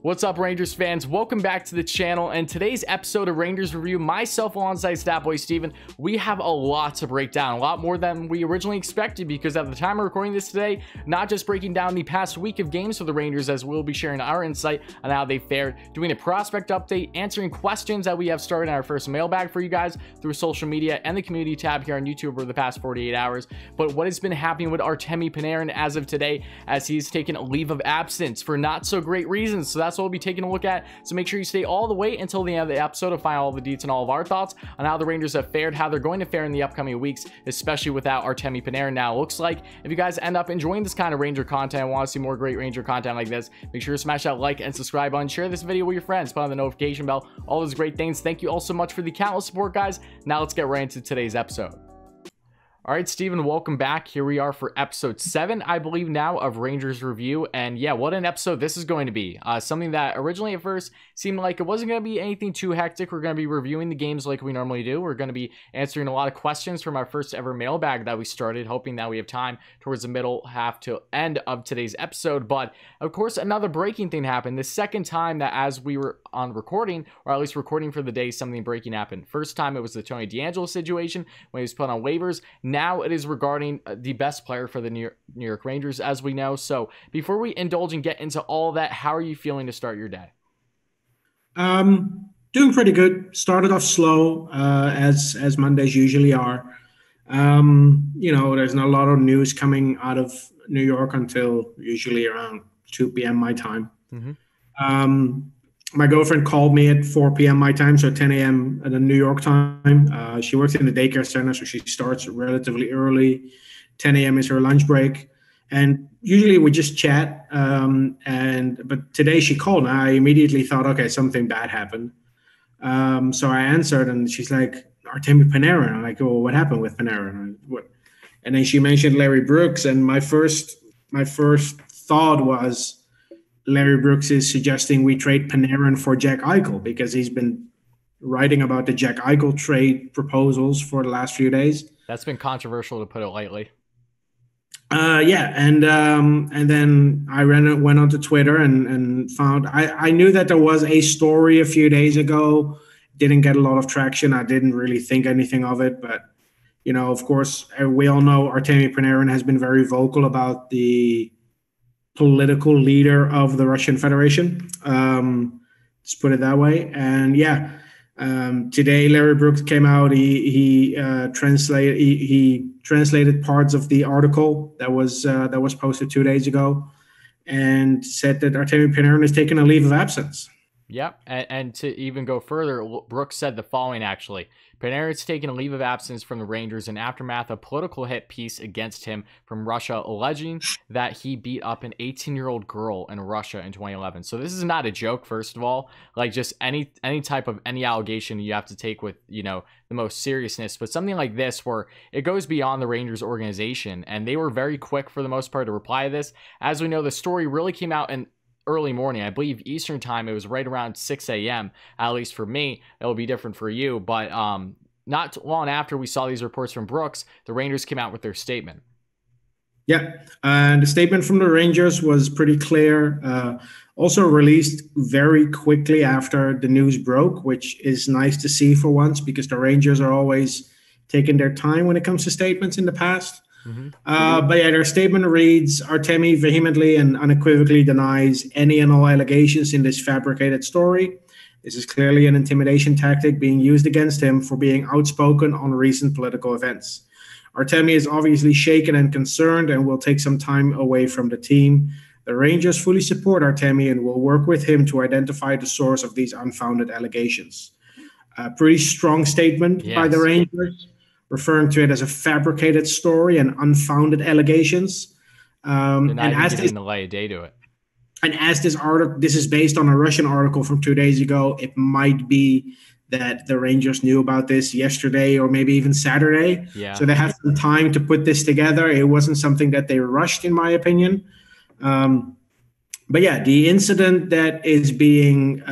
What's up, Rangers fans? Welcome back to the channel, and today's episode of Rangers Review, myself alongside Statboy Steven, we have a lot to break down, a lot more than we originally expected, because at the time of recording this today, not just breaking down the past week of games for the Rangers, as we'll be sharing our insight on how they fared, doing a prospect update, answering questions that we have started in our first mailbag for you guys through social media and the community tab here on YouTube over the past 48 hours, but what has been happening with Artemi Panarin as of today, as he's taken a leave of absence for not so great reasons. So that's what we'll be taking a look at. So make sure you stay all the way until the end of the episode to find all the deets and all of our thoughts on how the Rangers have fared, how they're going to fare in the upcoming weeks, especially without Artemi Panarin. Now, it looks like if you guys end up enjoying this kind of Ranger content and want to see more great Ranger content like this, make sure to smash that like and subscribe button, share this video with your friends, put on the notification bell, all those great things. Thank you all so much for the countless support, guys. Now let's get right into today's episode. All right, Steven, welcome back. Here we are for episode 7, I believe now, of Rangers Review. And yeah, what an episode this is going to be. Something that originally at first seemed like it wasn't going to be anything too hectic. We're going to be reviewing the games like we normally do. We're going to be answering a lot of questions from our first ever mailbag that we started, hoping that we have time towards the middle half to end of today's episode. But of course, another breaking thing happened. The second time that as we were on recording, or at least recording for the day, something breaking happened. First time it was the Tony DeAngelo situation when he was put on waivers. Now it is regarding the best player for the New York Rangers, as we know. So before we indulge and get into all of that, how are you feeling to start your day? Doing pretty good. Started off slow, as Mondays usually are. You know, there's not a lot of news coming out of New York until usually around 2 p.m. my time. My girlfriend called me at 4 p.m. my time, so 10 a.m. at the New York time. She works in the daycare center, so she starts relatively early. 10 a.m. is her lunch break. And usually we just chat. But today she called, and I immediately thought, okay, something bad happened. So I answered, and she's like, Artemi Panarin. I'm like, well, what happened with Panarin? And then she mentioned Larry Brooks, and my first thought was, Larry Brooks is suggesting we trade Panarin for Jack Eichel, because he's been writing about the Jack Eichel trade proposals for the last few days. That's been controversial, to put it lightly. Yeah, and then I went onto Twitter and found I knew that there was a story a few days ago. Didn't get a lot of traction. I didn't really think anything of it, but you know, of course, we all know Artemi Panarin has been very vocal about the political leader of the Russian Federation. Let's put it that way. And yeah, today Larry Brooks came out. He translated parts of the article that was posted 2 days ago, and said that Artemi Panarin has taken a leave of absence. Yep, and to even go further, Brooks said the following, actually. Panarin's taken a leave of absence from the Rangers in aftermath of political hit piece against him from Russia, alleging that he beat up an 18-year-old girl in Russia in 2011. So this is not a joke, first of all. Like, just any type of any allegation you have to take with, you know, the most seriousness. But something like this, where it goes beyond the Rangers organization, and they were very quick for the most part to reply to this. As we know, the story really came out in early morning. I believe Eastern time, it was right around 6 a.m. At least for me. It'll be different for you. But not long after we saw these reports from Brooks, the Rangers came out with their statement. Yeah, and the statement from the Rangers was pretty clear. Also released very quickly after the news broke, which is nice to see for once, because the Rangers are always taking their time when it comes to statements in the past. But yeah, their statement reads, Artemi vehemently and unequivocally denies any and all allegations in this fabricated story. This is clearly an intimidation tactic being used against him for being outspoken on recent political events. Artemi is obviously shaken and concerned and will take some time away from the team. The Rangers fully support Artemi and will work with him to identify the source of these unfounded allegations. A pretty strong statement by the Rangers, referring to it as a fabricated story and unfounded allegations. And as this, the light of day to it. And as this article, this is based on a Russian article from 2 days ago, it might be that the Rangers knew about this yesterday or maybe even Saturday. Yeah. So they had some time to put this together. It wasn't something that they rushed, in my opinion. But yeah, the incident that is being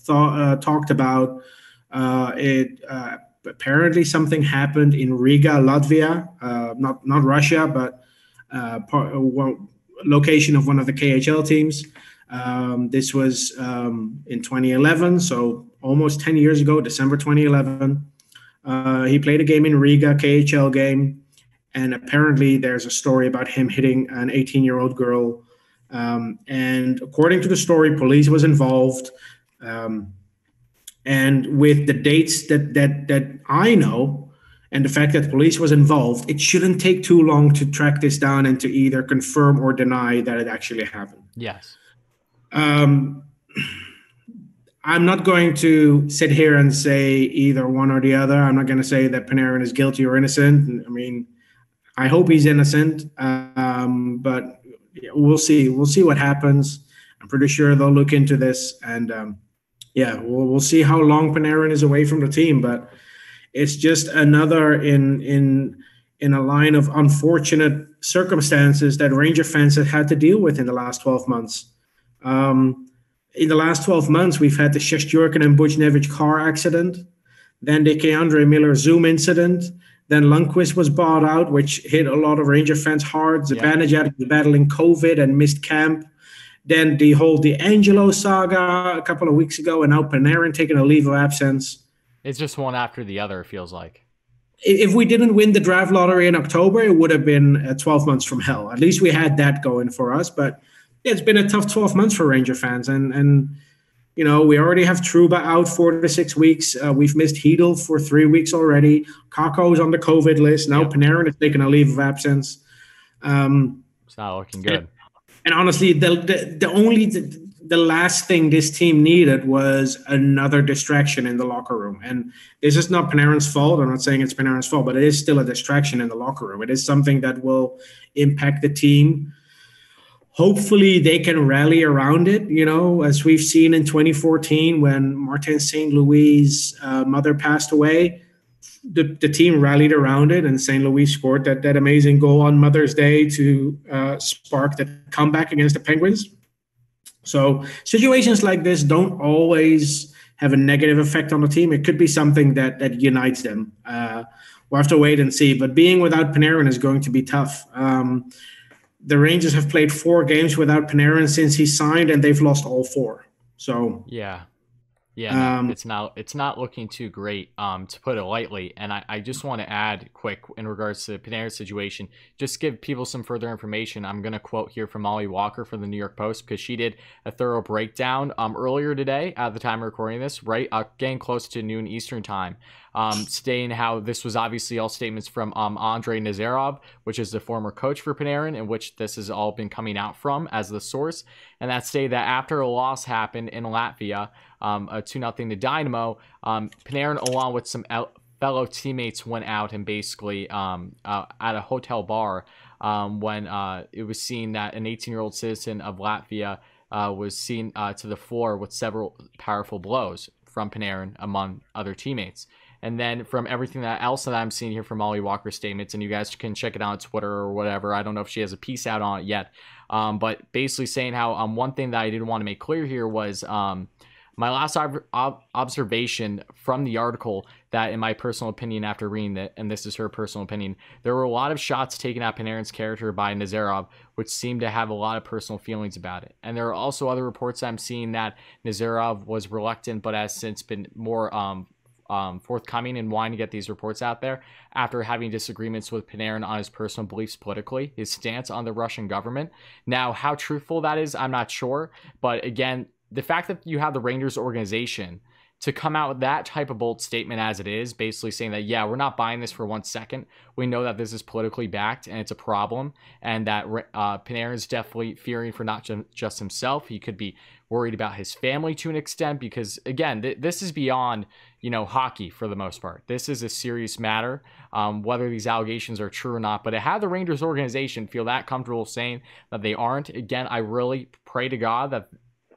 talked about, it apparently something happened in Riga, Latvia, not Russia, but location of one of the KHL teams. This was in 2011, so almost 10 years ago, December 2011. He played a game in Riga, KHL game, and apparently there's a story about him hitting an 18-year-old girl. And according to the story, police was involved. And with the dates that I know, and the fact that police was involved, it shouldn't take too long to track this down and to either confirm or deny that it actually happened. Yes. I'm not going to sit here and say either one or the other. I'm not going to say that Panarin is guilty or innocent. I mean, I hope he's innocent, but we'll see. We'll see what happens. I'm pretty sure they'll look into this, and we'll see how long Panarin is away from the team. But it's just another in a line of unfortunate circumstances that Ranger fans have had to deal with in the last 12 months. In the last 12 months, we've had the Shesterkin and Buchnevich car accident, then the Keandre Miller Zoom incident, then Lundqvist was bought out, which hit a lot of Ranger fans hard. Zibanejad was battling COVID and missed camp. Then the whole DeAngelo saga a couple of weeks ago, and now Panarin taking a leave of absence. It's just one after the other, it feels like. If we didn't win the draft lottery in October, it would have been 12 months from hell. At least we had that going for us, but it's been a tough 12 months for Ranger fans. And you know, we already have Trouba out 4 to 6 weeks. We've missed Hedel for 3 weeks already. Kakko's on the COVID list. Now Panarin is taking a leave of absence. It's not looking good. And honestly, the last thing this team needed was another distraction in the locker room. And this is not Panarin's fault. I'm not saying it's Panarin's fault, but it is still a distraction in the locker room. It is something that will impact the team. Hopefully they can rally around it, you know, as we've seen in 2014 when Martin St. Louis' mother passed away. The team rallied around it, and St. Louis scored that amazing goal on Mother's Day to spark the comeback against the Penguins. So situations like this don't always have a negative effect on the team. It could be something that unites them. We'll have to wait and see. But being without Panarin is going to be tough. The Rangers have played 4 games without Panarin since he signed, and they've lost all 4. So it's not looking too great, to put it lightly. And I just want to add quick in regards to the Panarin situation, just give people some further information. I'm going to quote here from Molly Walker from the New York Post, because she did a thorough breakdown earlier today at the time of recording this, right, getting close to noon Eastern time. Stating how this was obviously all statements from Andrei Nazarov, which is the former coach for Panarin, in which this has all been coming out from as the source. And that stated that after a loss happened in Latvia, a 2-0 to Dynamo, Panarin, along with some fellow teammates, went out and basically at a hotel bar when it was seen that an 18-year-old citizen of Latvia was seen to the floor with several powerful blows from Panarin, among other teammates. And then from everything else that I'm seeing here from Molly Walker's statements, and you guys can check it out on Twitter or whatever. I don't know if she has a piece out on it yet. But basically saying how one thing that I didn't want to make clear here was my last observation from the article, that in my personal opinion after reading it, and this is her personal opinion, there were a lot of shots taken at Panarin's character by Nazarov, which seemed to have a lot of personal feelings about it. And there are also other reports I'm seeing that Nazarov was reluctant, but has since been more forthcoming and wanting to get these reports out there after having disagreements with Panarin on his personal beliefs politically, his stance on the Russian government. Now, how truthful that is, I'm not sure. But again, the fact that you have the Rangers organization to come out with that type of bold statement as it is, basically saying that, yeah, we're not buying this for 1 second. We know that this is politically backed and it's a problem, and that Panarin is definitely fearing for not just himself. He could be worried about his family to an extent, because again, this is beyond, you know, hockey for the most part. This is a serious matter, whether these allegations are true or not. But to have the Rangers organization feel that comfortable saying that they aren't, again, I really pray to God that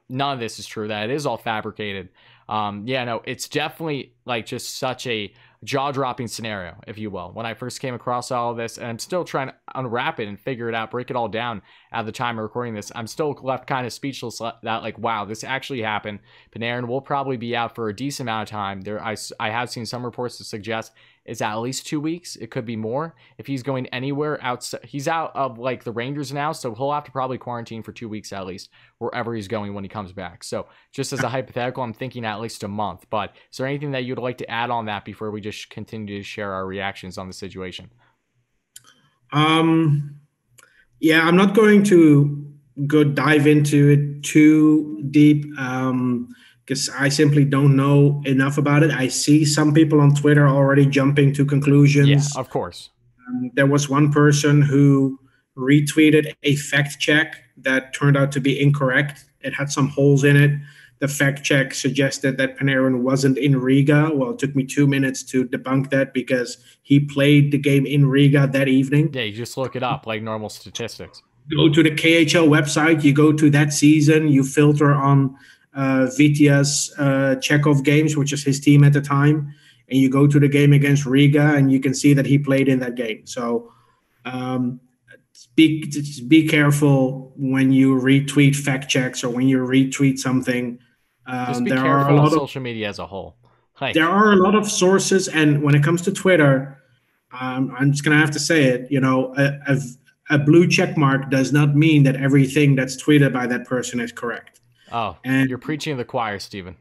none of this is true, that it is all fabricated. It's definitely like just such a jaw-dropping scenario, if you will. When I first came across all of this, and I'm still trying to unwrap it and figure it out, break it all down at the time of recording this, I'm still left kind of speechless that, like, wow, this actually happened. Panarin will probably be out for a decent amount of time. I have seen some reports to suggest is at least 2 weeks. It could be more. If he's going anywhere outside, he's out of like the Rangers now, so he'll have to probably quarantine for 2 weeks at least, wherever he's going when he comes back. So just as a hypothetical, I'm thinking at least a month. But is there anything that you'd like to add on that before we just continue to share our reactions on the situation? Yeah, I'm not going to go dive into it too deep because I simply don't know enough about it. I see some people on Twitter already jumping to conclusions. Yeah, of course. There was one person who retweeted a fact check that turned out to be incorrect. It had some holes in it. The fact check suggested that Panarin wasn't in Riga. Well, it took me 2 minutes to debunk that because he played the game in Riga that evening. Yeah, you just look it up like normal statistics. Go to the KHL website. You go to that season. You filter on Vitya's Chekhov games, which is his team at the time, and you go to the game against Riga, and you can see that he played in that game. So be careful when you retweet fact checks or when you retweet something. Just be careful on social media as a whole. There are a lot of sources, and when it comes to Twitter, I'm just going to have to say it. You know, a blue check mark does not mean that everything that's tweeted by that person is correct. Oh, and you're preaching to the choir, Steven.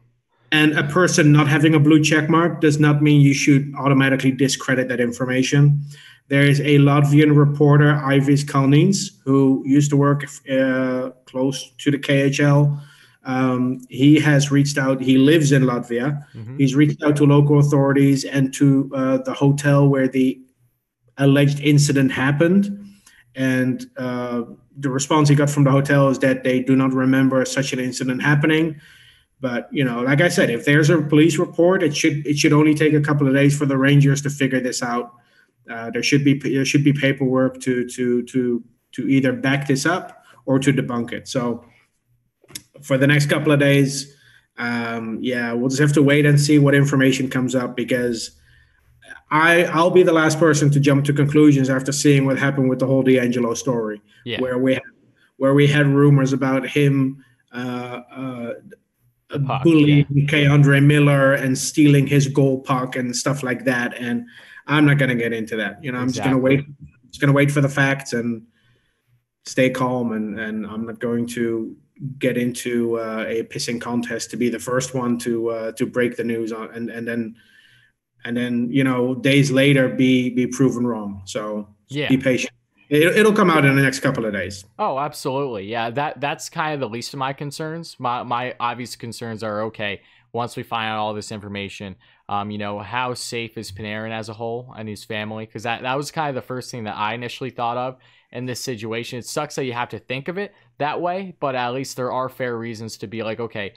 And a person not having a blue check mark does not mean you should automatically discredit that information. There is a Latvian reporter, Ivis Kalnins, who used to work close to the KHL. He has reached out. He lives in Latvia. Mm-hmm. He's reached out to local authorities and to the hotel where the alleged incident happened. And the response he got from the hotel is that they do not remember such an incident happening. But, you know, like I said, if there's a police report, it should only take a couple of days for the Rangers to figure this out. There should be paperwork to either back this up or to debunk it. So for the next couple of days, we'll just have to wait and see what information comes up, because I'll be the last person to jump to conclusions after seeing what happened with the whole D'Angelo story, where we had rumors about him bullying Keandre Miller and stealing his goal puck and stuff like that. And I'm not going to get into that. You know, I'm just going to wait. Just going to wait for the facts and stay calm. And I'm not going to get into a pissing contest to be the first one to break the news on, and then you know, days later be proven wrong. So be patient. It'll come out in the next couple of days. Oh, absolutely. Yeah, that's kind of the least of my concerns. My obvious concerns are, okay, once we find out all this information, you know, how safe is Panarin as a whole and his family? Because that was kind of the first thing that I initially thought of in this situation. It sucks that you have to think of it that way, but at least there are fair reasons to be like, okay,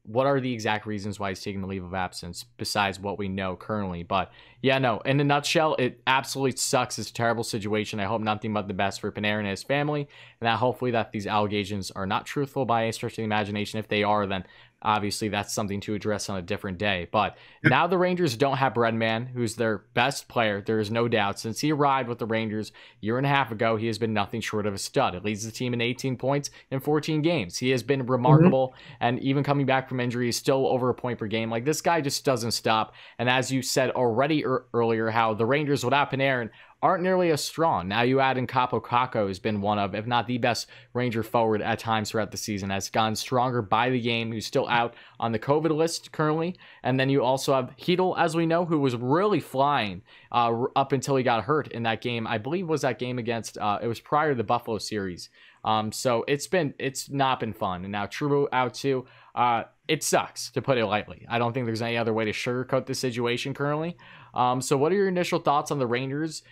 what are the exact reasons why he's taking the leave of absence besides what we know currently? But yeah, no, in a nutshell, it absolutely sucks. It's a terrible situation. I hope nothing but the best for Panarin and his family, and that hopefully that these allegations are not truthful by any stretch of the imagination. If they are, then obviously that's something to address on a different day. But now the Rangers don't have Breadman, who's their best player. There is no doubt. Since he arrived with the Rangers a year and a half ago, he has been nothing short of a stud. It leads the team in 18 points in 14 games. He has been remarkable, and even coming back from injury, he's still over a point per game. Like, this guy just doesn't stop. And as you said already earlier, how the Rangers without Panarin aren't nearly as strong. Now you add in Capo Kakko, has been one of, if not the best Ranger forward at times throughout the season, has gotten stronger by the game, who's still out on the COVID list currently. And then you also have Hedl, as we know, who was really flying up until he got hurt in that game. I believe was that game against, it was prior to the Buffalo series. So it's not been fun. And now Trouba out too. It sucks, to put it lightly. I don't think there's any other way to sugarcoat the situation currently. So what are your initial thoughts on the Rangers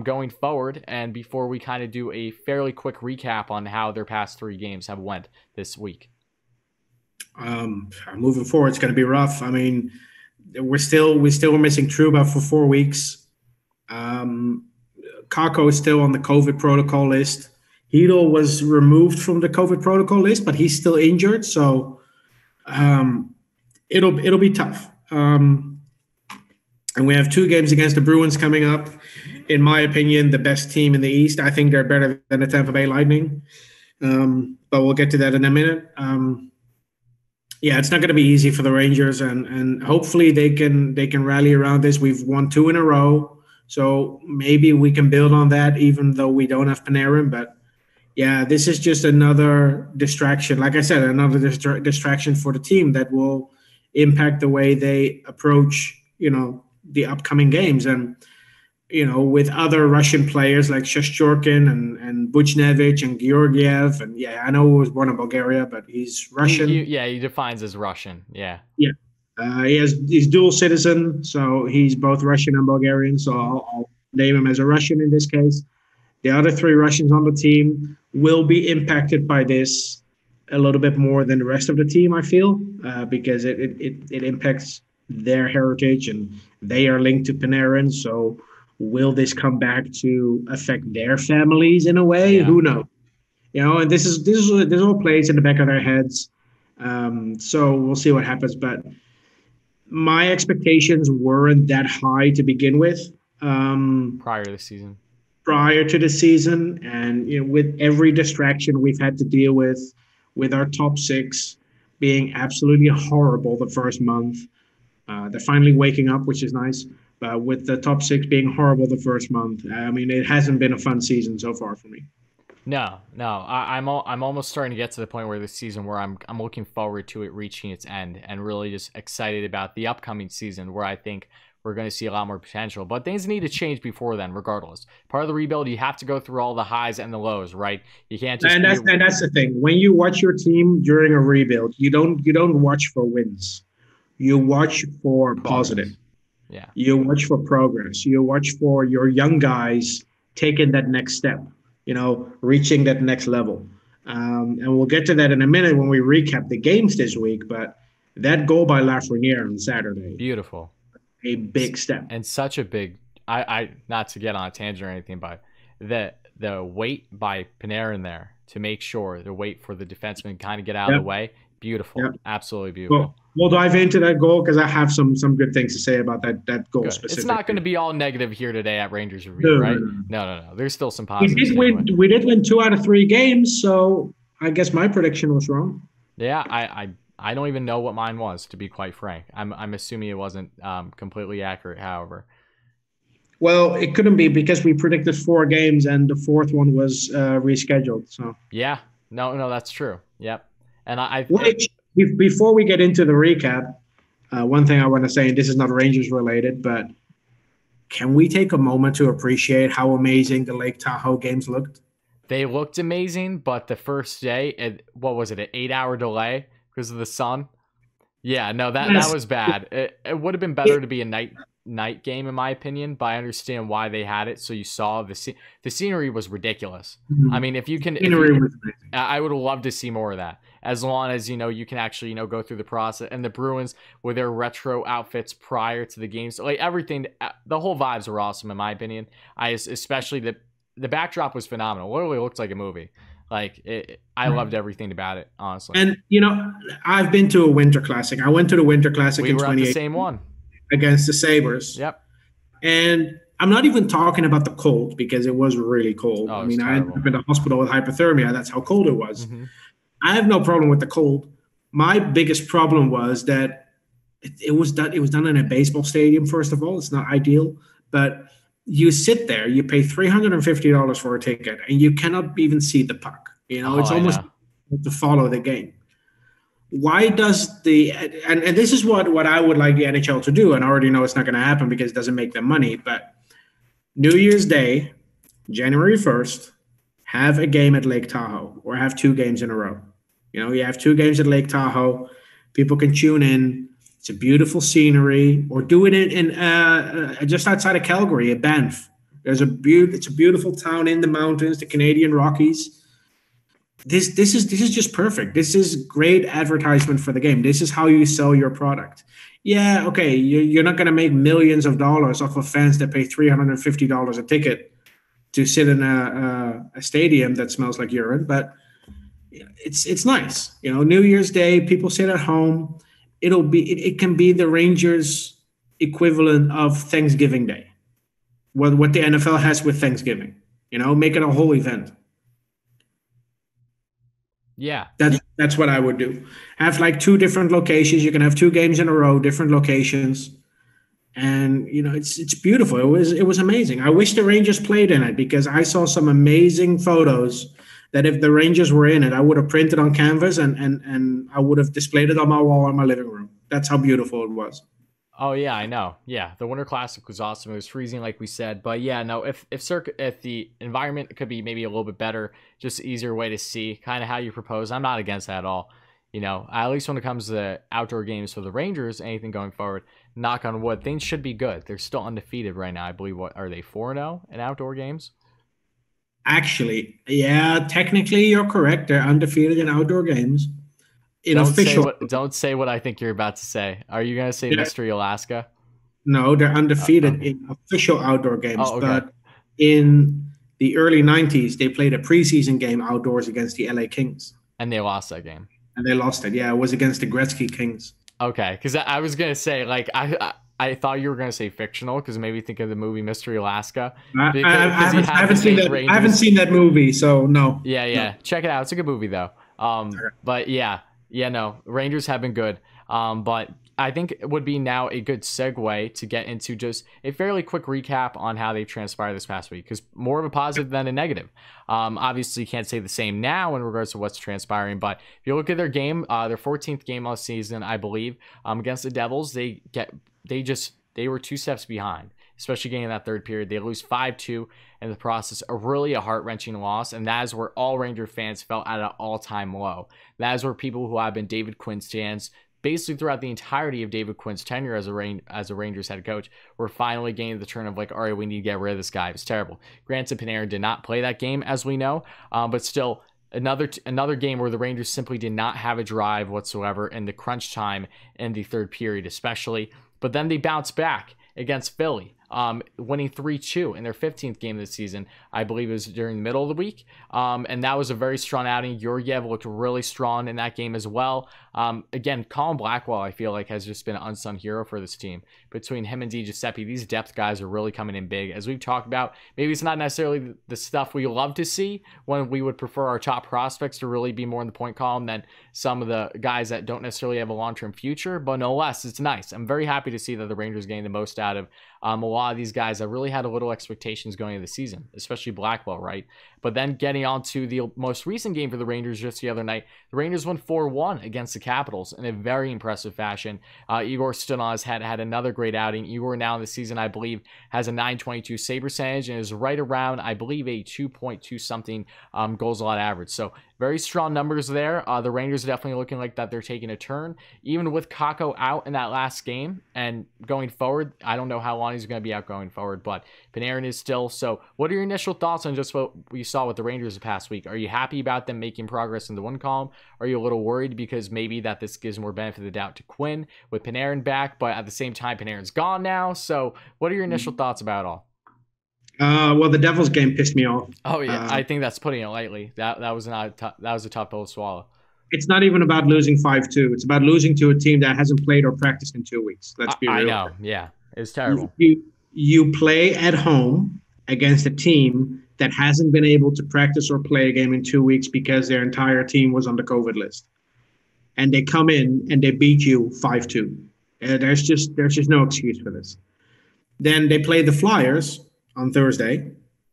going forward? And before we kind of do a fairly quick recap on how their past 3 games have went this week. Moving forward, it's going to be rough. I mean, we're still missing Trouba for 4 weeks. Kakko is still on the COVID protocol list. Hedl was removed from the COVID protocol list, but he's still injured. So it'll be tough. And we have 2 games against the Bruins coming up. In my opinion, the best team in the East. I think they're better than the Tampa Bay Lightning. But we'll get to that in a minute. Yeah, it's not going to be easy for the Rangers, and hopefully they can rally around this. We've won two in a row, so maybe we can build on that, even though we don't have Panarin. But yeah, this is just another distraction. Like I said, another distraction for the team that will impact the way they approach, the upcoming games. And with other Russian players like Shosturkin and Buchnevich and Georgiev, and yeah, I know he was born in Bulgaria, but he's Russian. He defines as Russian. Yeah. Yeah. He's dual citizen, so he's both Russian and Bulgarian. So I'll name him as a Russian in this case. The other three Russians on the team will be impacted by this a little bit more than the rest of the team, I feel, because it impacts their heritage and they are linked to Panarin. So will this come back to affect their families in a way? Yeah. Who knows? And this all plays in the back of their heads. So we'll see what happens. But my expectations weren't that high to begin with. Prior to the season, and with every distraction we've had to deal with our top six being absolutely horrible the first month. They're finally waking up, which is nice. But with the top six being horrible the first month, I mean, it hasn't been a fun season so far for me. No. I'm almost starting to get to the point where this season where I'm looking forward to it reaching its end and really just excited about the upcoming season where I think we're going to see a lot more potential. But things need to change before then, regardless. Part of the rebuild, you have to go through all the highs and the lows, right? You can't just. And that's the thing. When you watch your team during a rebuild, you don't watch for wins. You watch for positive. Yeah. You watch for progress. You watch for your young guys taking that next step. Reaching that next level. And we'll get to that in a minute when we recap the games this week. But that goal by Lafreniere on Saturday. Beautiful. A big step. And such a big, I not to get on a tangent or anything, but the wait by Panarin there to make sure the wait for the defenseman kind of get out of the way. Beautiful. Yep. Absolutely beautiful. Well, we'll dive into that goal because I have some good things to say about that goal specifically. It's not going to be all negative here today at Rangers Review, right? No. There's still some positives. We did win 2 out of 3 games, so I guess my prediction was wrong. Yeah, I don't even know what mine was, to be quite frank. I'm assuming it wasn't completely accurate, however. Well, it couldn't be because we predicted 4 games and the 4th one was rescheduled. So yeah, no, that's true. Yep. And before we get into the recap, one thing I want to say, and this is not Rangers related, but can we take a moment to appreciate how amazing the Lake Tahoe games looked? They looked amazing, but the first day, what was it, an 8-hour delay because of the sun? Yeah, no, that was bad. It would have been better to be a night game, in my opinion, but I understand why they had it. So you saw the scenery was ridiculous. Mm-hmm. I mean, I would have loved to see more of that. As long as, you can actually, go through the process. And the Bruins with their retro outfits prior to the games, like everything, the whole vibes were awesome, in my opinion. Especially the backdrop was phenomenal. Literally looked like a movie. I loved everything about it, honestly. And, I've been to a Winter Classic. I went to the Winter Classic in 2018. We were at the same one. Against the Sabres. Yep. And I'm not even talking about the cold because it was really cold. Oh, I mean, I ended up in the hospital with hypothermia. That's how cold it was. Mm-hmm. I have no problem with the cold. My biggest problem was that it was done in a baseball stadium, first of all. It's not ideal. But you sit there, you pay $350 for a ticket, and you cannot even see the puck. It's almost to follow the game. Why does and this is what I would like the NHL to do, and I already know it's not going to happen because it doesn't make them money, but New Year's Day, January 1st, have a game at Lake Tahoe or have 2 games in a row. You have 2 games at Lake Tahoe. People can tune in. It's a beautiful scenery, or do it in just outside of Calgary at Banff. It's a beautiful town in the mountains, the Canadian Rockies. This is just perfect. This is great advertisement for the game. This is how you sell your product. Yeah, okay, you're not going to make millions of dollars off of fans that pay $350 a ticket to sit in a stadium that smells like urine, but it's nice. New Year's Day, people sit at home. It can be the Rangers equivalent of Thanksgiving Day. What the NFL has with Thanksgiving. Make it a whole event. Yeah. That's what I would do. Have like two different locations. You can have two games in a row, different locations, and it's beautiful. It was amazing. I wish the Rangers played in it because I saw some amazing photos that if the Rangers were in it, I would have printed on canvas and I would have displayed it on my wall in my living room. That's how beautiful it was. Oh yeah, I know. Yeah, the Winter Classic was awesome. It was freezing, like we said, but yeah, no. If the environment could be maybe a little bit better, just easier way to see, kind of how you propose. I'm not against that at all. At least when it comes to outdoor games for the Rangers, anything going forward, knock on wood, things should be good. They're still undefeated right now. I believe. What are they, 4-0 in outdoor games? Actually, yeah, technically you're correct. They're undefeated in outdoor games. In official, Don't say what I think you're about to say. Are you gonna say Mystery Alaska? no, they're undefeated Okay. in official outdoor games. Oh, okay. But in the early 90s, they played a preseason game outdoors against the LA Kings. And they lost that game. And they lost it. Yeah, it was against the Gretzky Kings. Okay, because I was gonna say, like, I thought you were gonna say fictional, because maybe think of the movie Mystery Alaska. I haven't seen that. I haven't seen that movie, so no. Yeah, yeah. No. Check it out. It's a good movie though. But yeah, no. Rangers have been good. But I think it would be now a good segue to get into just a fairly quick recap on how they've transpired this past week, because more of a positive than a negative. Obviously, you can't say the same now in regards to what's transpiring, but if you look at their game, their 14th game of the season, I believe, against the Devils, they were 2 steps behind, especially getting in that third period. They lose 5-2 in the process, a heart-wrenching loss, and that is where all Ranger fans felt at an all-time low. That is where people who have been David Quinn fans basically throughout the entirety of David Quinn's tenure as a Rangers head coach, were finally getting the turn of like, all right, we need to get rid of this guy. It was terrible. Granted, Panarin did not play that game, as we know, but still, another game where the Rangers simply did not have a drive whatsoever in the crunch time in the third period, especially. But then they bounced back against Philly, winning 3-2 in their 15th game of the season. I believe it was during the middle of the week. And that was a very strong outing. Georgiev looked really strong in that game as well. Again, Colin Blackwell, I feel like, has just been an unsung hero for this team. Between him and DiGiuseppe, these depth guys are really coming in big. As we've talked about, maybe it's not necessarily the stuff we love to see, when we would prefer our top prospects to really be more in the point column than some of the guys that don't necessarily have a long-term future, but no less, it's nice. I'm very happy to see that the Rangers getting the most out of a lot of these guys that really had a little expectations going into the season, especially Blackwell, right? But then getting on to the most recent game for the Rangers just the other night, the Rangers won 4-1 against the Capitals in a very impressive fashion. Igor stood on his head, had another great outing. Igor now in the season, I believe, has a .922 save percentage and is right around, I believe, a 2.2 something goals a lot average. So very strong numbers there. The Rangers are definitely looking like that they're taking a turn. Even with Kakko out in that last game and going forward, I don't know how long he's going to be out going forward, but Panarin is still. So what are your initial thoughts on just what we saw with the Rangers the past week? Are you happy about them making progress in the one column? Are you a little worried because maybe that this gives more benefit of the doubt to Quinn with Panarin back, but at the same time, Panarin's gone now? So what are your initial thoughts about it all? Well, the Devils game pissed me off. Oh yeah, I think that's putting it lightly. That was a tough pill to swallow. It's not even about losing 5-2. It's about losing to a team that hasn't played or practiced in 2 weeks. Let's be real. I know. Yeah, it's terrible. You play at home against a team that hasn't been able to practice or play a game in 2 weeks because their entire team was on the COVID list, and they come in and they beat you 5-2. There's just no excuse for this. Then they play the Flyers on Thursday.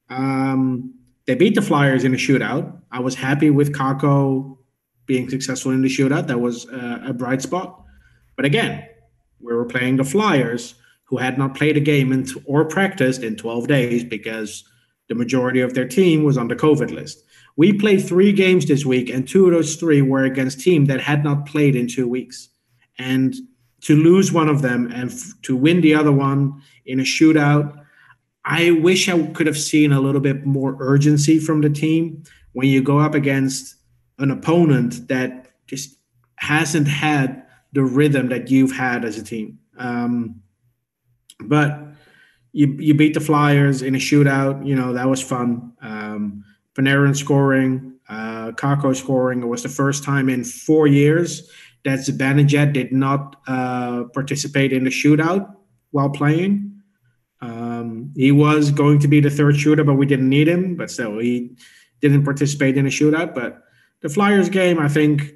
They beat the Flyers in a shootout. I was happy with Kakko being successful in the shootout. That was a bright spot. But again, we were playing the Flyers, who had not played a game or practiced in 12 days because the majority of their team was on the COVID list. We played 3 games this week, and 2 of those 3 were against teams that had not played in 2 weeks. And to lose one of them and to win the other one in a shootout, I wish I could have seen a little bit more urgency from the team when you go up against an opponent that just hasn't had the rhythm that you've had as a team. But you beat the Flyers in a shootout. That was fun. Panarin scoring, Kakko scoring. It was the first time in 4 years that Zibanejad did not participate in the shootout while playing. He was going to be the third shooter, but we didn't need him. But still, he didn't participate in a shootout. But The Flyers game, I think.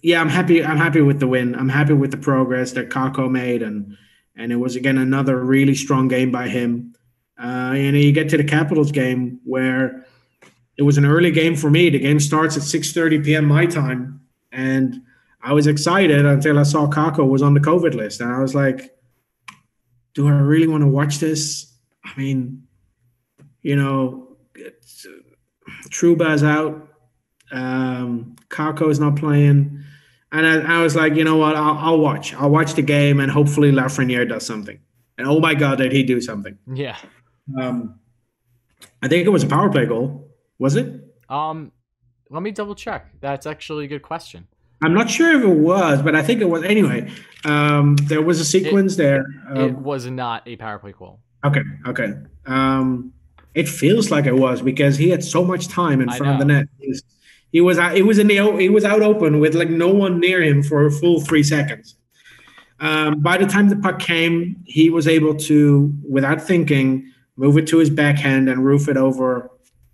Yeah, I'm happy. I'm happy with the win. I'm happy with the progress that Kako made, and it was again another really strong game by him. And you get to the Capitals game where it was an early game for me. The game starts at 6:30 p.m. my time, and I was excited until I saw Kako was on the COVID list, and I was like, "Do I really want to watch this?" I mean, Truba's out. Kako is not playing. And I was like, you know what? I'll watch. I'll watch the game, and hopefully Lafreniere does something. And oh my God, did he do something? Yeah. I think it was a power play goal. Was it? Let me double check. That's actually a good question. I'm not sure if it was, but I think it was. Anyway, there was a sequence there. It was not a power play goal. Okay. It feels like it was because he had so much time in front of the net. He was out open with like no one near him for a full 3 seconds. By the time the puck came, he was able to, without thinking, move it to his backhand and roof it over.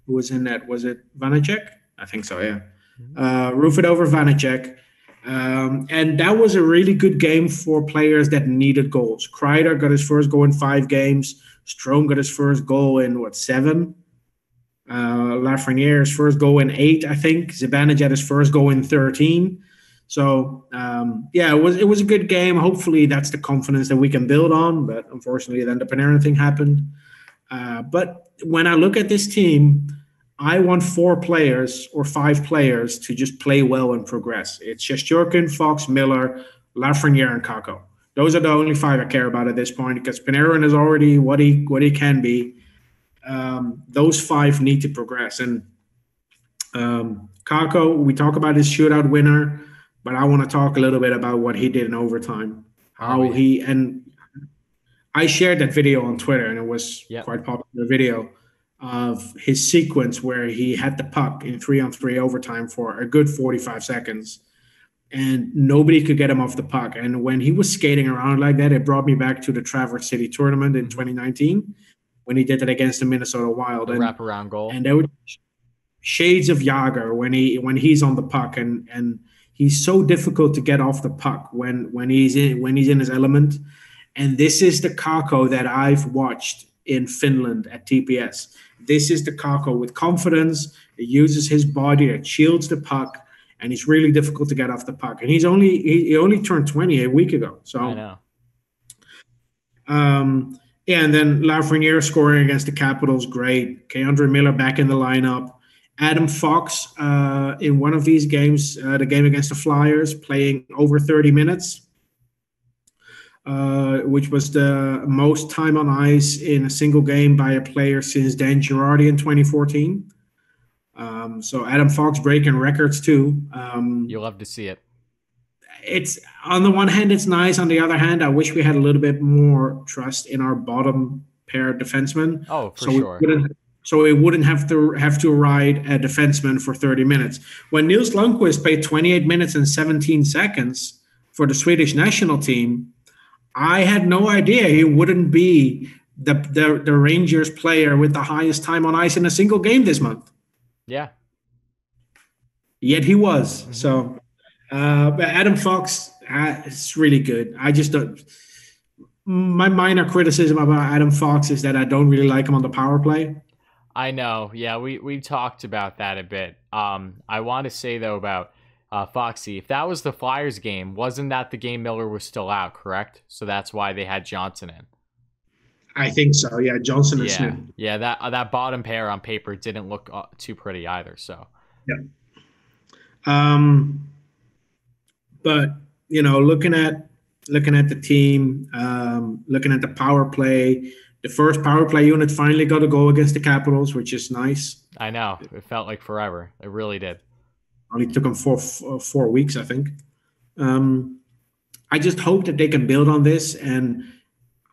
Who was in net? Was it Vanacek? I think so. Yeah. Roof it over Vanacek. And that was a really good game for players that needed goals. Kreider got his first goal in 5 games. Strome got his first goal in 7? Lafreniere's first goal in 8, I think. Zibanejad had his first goal in 13. So it was a good game. Hopefully that's the confidence that we can build on. But unfortunately, then the Panarin thing happened. But when I look at this team, I want 4 players or 5 players to just play well and progress. It's Shesterkin, Fox, Miller, Lafreniere, and Kako. Those are the only 5 I care about at this point because Panarin is already what he can be. Those 5 need to progress. And Kako, we talk about his shootout winner, but I want to talk a little bit about what he did in overtime. I shared that video on Twitter, and it was quite a popular video of his sequence where he had the puck in 3-on-3 overtime for a good 45 seconds. And nobody could get him off the puck. And when he was skating around like that, it brought me back to the Traverse City tournament in 2019 when he did it against the Minnesota Wild. The wraparound goal. And there were shades of Yager when he's on the puck, and he's so difficult to get off the puck when he's in his element. And this is the Kako that I've watched in Finland at TPS. This is the Kako with confidence. He uses his body, that shields the puck. And he's really difficult to get off the puck. And he only turned 20 a week ago. So I know. And then Lafreniere scoring against the Capitals, great. Keandre Miller back in the lineup. Adam Fox in one of these games, the game against the Flyers, playing over 30 minutes, which was the most time on ice in a single game by a player since Dan Girardi in 2014. So Adam Fox breaking records too. You'll love to see it. It's on the one hand, it's nice. On the other hand, I wish we had a little bit more trust in our bottom pair defensemen. Oh, for sure. So we wouldn't have to ride a defenseman for 30 minutes. When Nils Lundqvist played 28 minutes and 17 seconds for the Swedish national team, I had no idea he wouldn't be the Rangers player with the highest time on ice in a single game this month. Yeah. Yet he was. Mm-hmm. So, but Adam Fox is really good. I just don't. My minor criticism about Adam Fox is that I don't really like him on the power play. I know. Yeah, we talked about that a bit. I want to say though about Foxy, if that was the Flyers game, wasn't that the game Miller was still out? Correct. So that's why they had Johnson in. I think so. Yeah, Johnson and Smith. Yeah, that bottom pair on paper didn't look too pretty either. So yeah. But looking at the team, looking at the power play, the first power play unit finally got a goal against the Capitals, which is nice. I know. It felt like forever. It really did. Only took them 4 weeks, I think. I just hope that they can build on this. And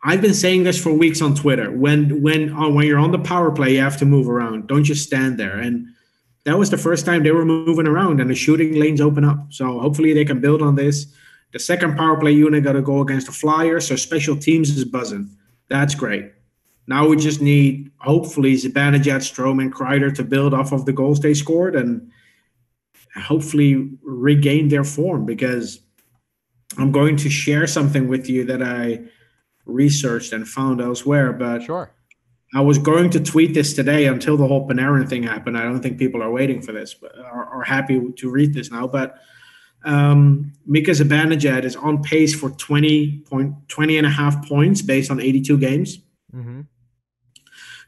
I've been saying this for weeks on Twitter. When you're on the power play, you have to move around. Don't just stand there. And that was the first time they were moving around and the shooting lanes open up. So hopefully they can build on this. The second power play unit got to go against the Flyers. So special teams is buzzing. That's great. Now we just need, hopefully, Zibanejad, Strome, and Kreider to build off of the goals they scored and hopefully regain their form, because I'm going to share something with you that I researched and found elsewhere. But Sure. I was going to tweet this today until the whole Panarin thing happened. I don't think people are waiting for this, but are happy to read this now. But Mika Zibanejad is on pace for 20 and a half points based on 82 games,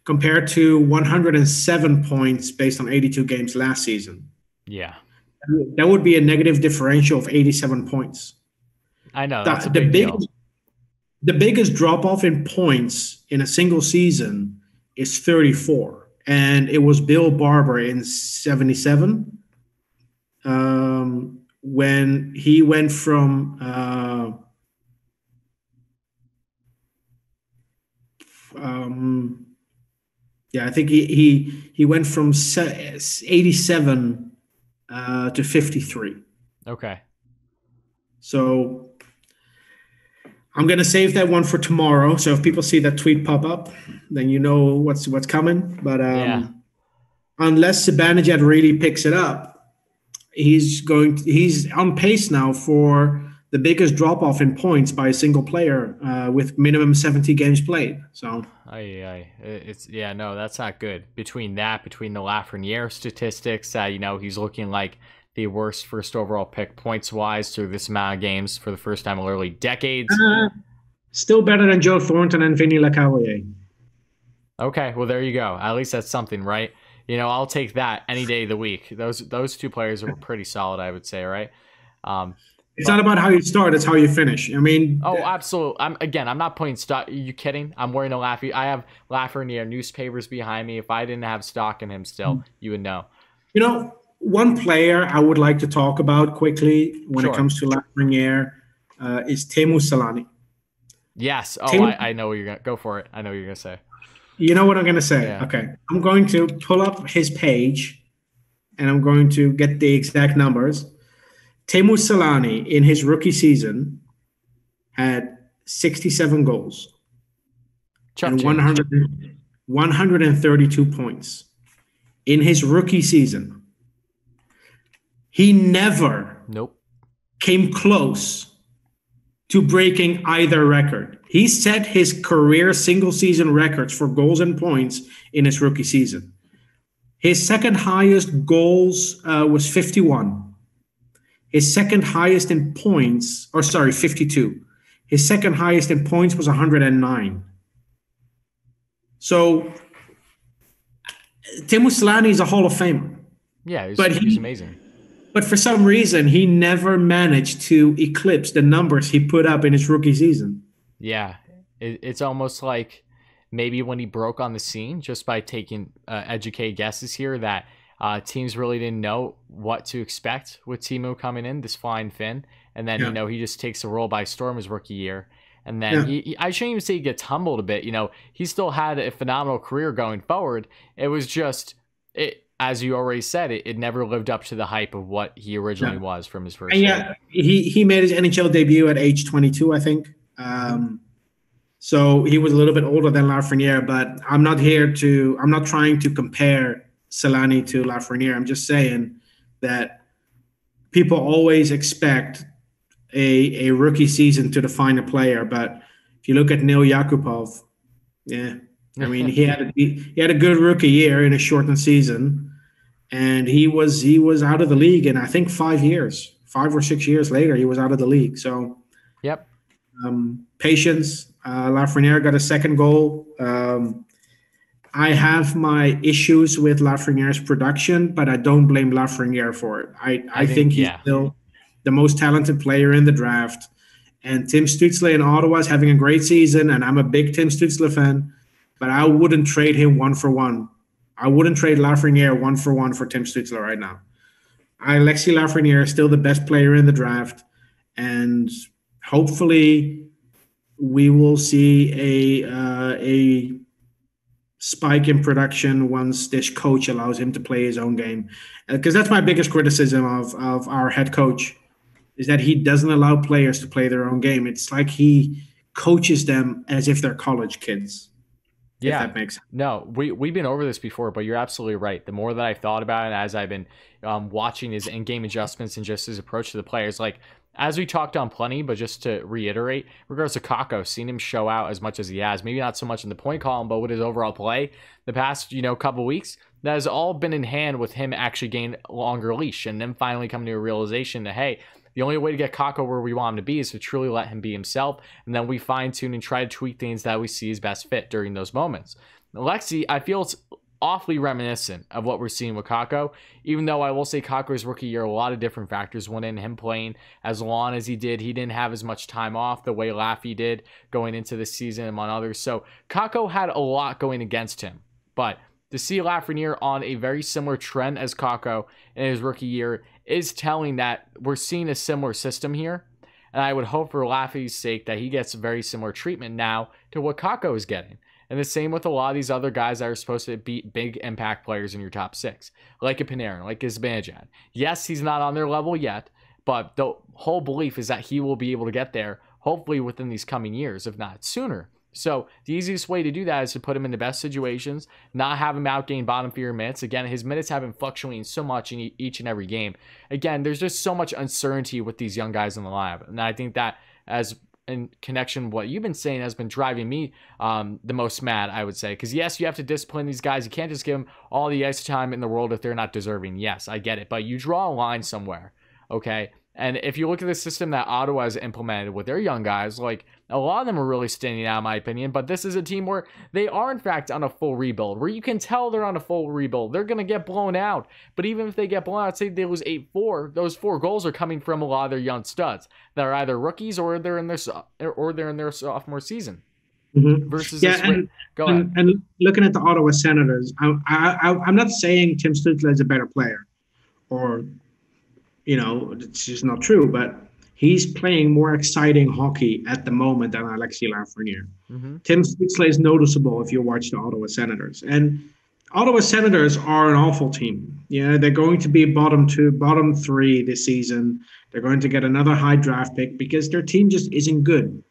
compared to 107 points based on 82 games last season. Yeah. That would be a negative differential of 87 points. I know, that's a big deal. The biggest drop-off in points in a single season is 34, and it was Bill Barber in 77, when he went from I think he went from 87 to 53. Okay. So I'm going to save that one for tomorrow. So if people see that tweet pop up, then you know what's coming. But unless Zibanejad really picks it up, he's on pace now for the biggest drop-off in points by a single player with minimum 70 games played. So that's not good. Between the Lafreniere statistics, he's looking like the worst first overall pick points-wise through this amount of games for the first time in literally decades. Still better than Joe Thornton and Vinny Lecavalier. Okay, well, there you go. At least that's something, right? I'll take that any day of the week. Those two players are pretty solid, I would say, right? It's not about how you start; it's how you finish. I mean, absolutely. I'm not putting stock. Are you kidding? I'm wearing I have Lafreniere newspapers behind me. If I didn't have stock in him, still, you would know. One player I would like to talk about quickly when it comes to Lafreniere is Teemu Selanne. Yes. I know what you're gonna go for it. I know what you're gonna say. You know what I'm gonna say? Yeah. Okay, I'm going to pull up his page, and I'm going to get the exact numbers. Teemu Selanne in his rookie season had 67 goals and 132 points in his rookie season. He never came close to breaking either record. He set his career single season records for goals and points in his rookie season. His second highest goals was 51. His second highest in points, 52. His second highest in points was 109. So Teemu Selanne is a Hall of Famer. Yeah, he's amazing. But for some reason, he never managed to eclipse the numbers he put up in his rookie season. Yeah, it's almost like maybe when he broke on the scene, just by taking educated guesses here, that teams really didn't know what to expect with Teemu coming in, this flying Finn. And then, he just takes the role by storm his rookie year. And then I shouldn't even say he gets humbled a bit. He still had a phenomenal career going forward. It was just, as you already said, it never lived up to the hype of what he originally was from his first year. He made his NHL debut at age 22, I think. So he was a little bit older than Lafreniere, but I'm not trying to compare Selanne to Lafreniere. I'm just saying that people always expect a rookie season to define a player. But if you look at Neil Yakupov, I mean, he had a good rookie year in a shortened season, and he was out of the league in, I think, 5 or 6 years later, he was out of the league. So, patience. Lafreniere got a second goal. I have my issues with Lafreniere's production, but I don't blame Lafreniere for it. I think he's still the most talented player in the draft. And Tim Stützle in Ottawa is having a great season, and I'm a big Tim Stützle fan, but I wouldn't trade him 1-for-1. I wouldn't trade Lafreniere 1-for-1 for Tim Stützle right now. Alexis Lafreniere is still the best player in the draft, and hopefully we will see a spike in production once this coach allows him to play his own game. Because that's my biggest criticism of our head coach, is that he doesn't allow players to play their own game. It's like he coaches them as if they're college kids. if Yeah. that makes sense. No, we've been over this before, but you're absolutely right. The more that I thought about it, as I've been watching his in-game adjustments and just his approach to the players, like as we talked on plenty, but just to reiterate, regards to Kako, seeing him show out as much as he has, maybe not so much in the point column, but with his overall play the past, couple weeks, that has all been in hand with him actually gaining a longer leash and then finally coming to a realization that, hey, the only way to get Kako where we want him to be is to truly let him be himself, and then we fine-tune and try to tweak things that we see as best fit during those moments. Lexi, I feel it's awfully reminiscent of what we're seeing with Kako, even though I will say Kako's rookie year, a lot of different factors went in. Him playing as long as he did. He didn't have as much time off the way Laffy did going into the season among others. So Kako had a lot going against him. But to see Lafreniere on a very similar trend as Kako in his rookie year is telling that we're seeing a similar system here. And I would hope for Laffy's sake that he gets very similar treatment now to what Kako is getting. And the same with a lot of these other guys that are supposed to be big impact players in your top six, like a Panarin, like a Zibanejad. Yes, he's not on their level yet, but the whole belief is that he will be able to get there, hopefully within these coming years, if not sooner. So the easiest way to do that is to put him in the best situations, not have him outgain bottom feeder minutes. Again, his minutes have been fluctuating so much in each and every game. Again, there's just so much uncertainty with these young guys in the lineup. And I think that, as in connection with what you've been saying, has been driving me the most mad, I would say. Because yes, you have to discipline these guys. You can't just give them all the ice time in the world if they're not deserving. Yes, I get it. But you draw a line somewhere, okay? And if you look at the system that Ottawa has implemented with their young guys, like a lot of them are really standing out in my opinion, but this is a team where they are in fact on a full rebuild, where you can tell they're on a full rebuild. They're going to get blown out. But even if they get blown out, say they lose 8-4, those 4 goals are coming from a lot of their young studs that are either rookies or they're in their sophomore season. Mm-hmm. Versus this and looking at the Ottawa Senators, I'm not saying Tim Stützle is a better player, or it's just not true, but he's playing more exciting hockey at the moment than Alexis Lafreniere. Mm-hmm. Tim Stützle is noticeable if you watch the Ottawa Senators. And Ottawa Senators are an awful team. Yeah, they're going to be bottom 3 this season. They're going to get another high draft pick because their team just isn't good.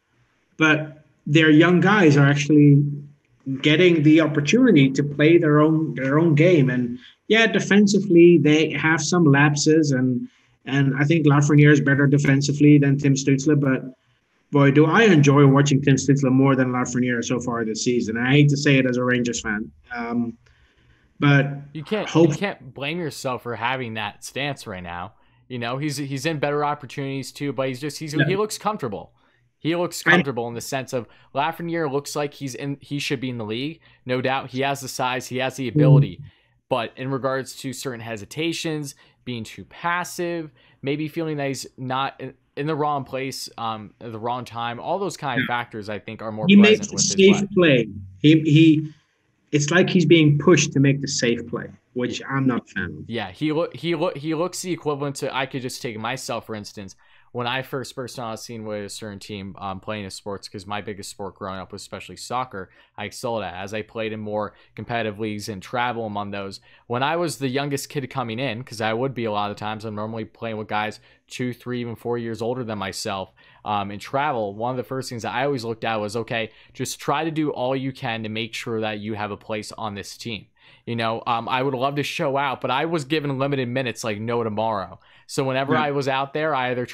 But their young guys are actually getting the opportunity to play their own game. And yeah, defensively, they have some lapses, and I think Lafreniere is better defensively than Tim Stützle, but boy, do I enjoy watching Tim Stützle more than Lafreniere so far this season. I hate to say it as a Rangers fan, but you can't blame yourself for having that stance right now. He's in better opportunities too, but he looks comfortable. He looks comfortable in the sense of Lafreniere looks like he should be in the league. No doubt, he has the size, he has the ability. But in regards to certain hesitations, being too passive, maybe feeling that he's not in the wrong place at the wrong time, all those kind of factors I think are more present with his play. He makes a safe play. It's like he's being pushed to make the safe play, which I'm not a fan of. Yeah, he looks the equivalent to, I could just take myself for instance. When I first burst on a scene with a certain team playing in sports, because my biggest sport growing up was especially soccer, I excelled at. As I played in more competitive leagues and travel among those, when I was the youngest kid coming in, because I would be a lot of times, I'm normally playing with guys 2, 3, even 4 years older than myself in travel, one of the first things that I always looked at was, okay, just try to do all you can to make sure that you have a place on this team. I would love to show out, but I was given limited minutes like no tomorrow. So whenever I was out there, I either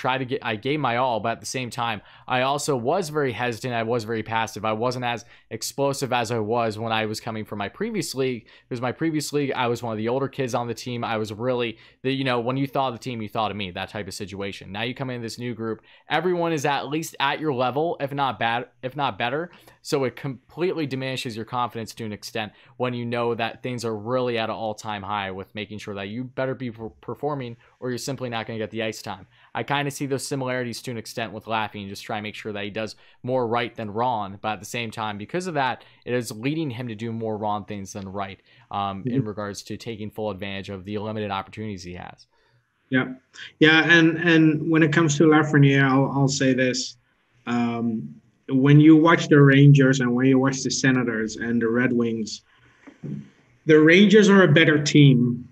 I gave my all, but at the same time, I also was very hesitant. I was very passive. I wasn't as explosive as I was when I was coming from my previous league. Because my previous league, I was one of the older kids on the team. I was really, when you thought of the team, you thought of me, that type of situation. Now you come in this new group, everyone is at least at your level, if not better. So it completely diminishes your confidence to an extent when you know that things are really at an all-time high with making sure that you better be performing or you're simply not going to get the ice time. I kind of see those similarities to an extent with Laffy and just try to make sure that he does more right than wrong. But at the same time, because of that, it is leading him to do more wrong things than right in regards to taking full advantage of the limited opportunities he has. Yeah. And when it comes to Lafreniere, I'll say this. When you watch the Rangers and when you watch the Senators and the Red Wings, the Rangers are a better team.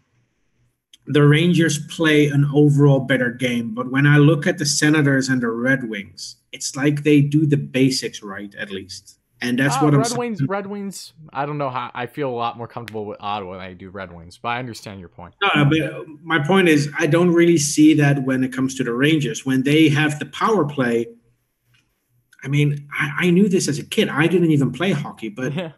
The Rangers play an overall better game. But when I look at the Senators and the Red Wings, it's like they do the basics right, at least. And that's what I'm saying. Red Wings. I don't know how I feel a lot more comfortable with Ottawa than I do Red Wings, but I understand your point. No, but my point is, I don't really see that when it comes to the Rangers. When they have the power play, I mean, I knew this as a kid. I didn't even play hockey, but Yeah.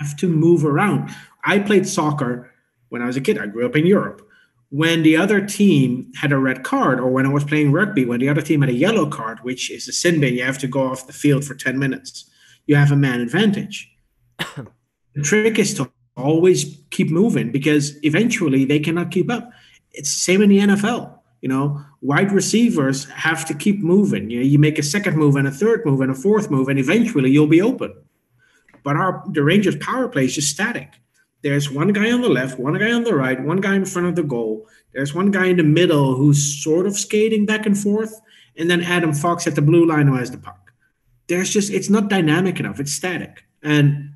I have to move around. I played soccer when I was a kid. I grew up in Europe. When the other team had a red card, or when I was playing rugby, when the other team had a yellow card, which is a sin bin, you have to go off the field for 10 minutes. You have a man advantage. The trick is to always keep moving because eventually they cannot keep up. It's the same in the NFL. Wide receivers have to keep moving. You make a second move and a third move and a fourth move, and eventually you'll be open. But the Rangers' power play is just static. There's one guy on the left, one guy on the right, one guy in front of the goal. There's one guy in the middle who's sort of skating back and forth, and then Adam Fox at the blue line who has the puck. It's not dynamic enough. It's static. And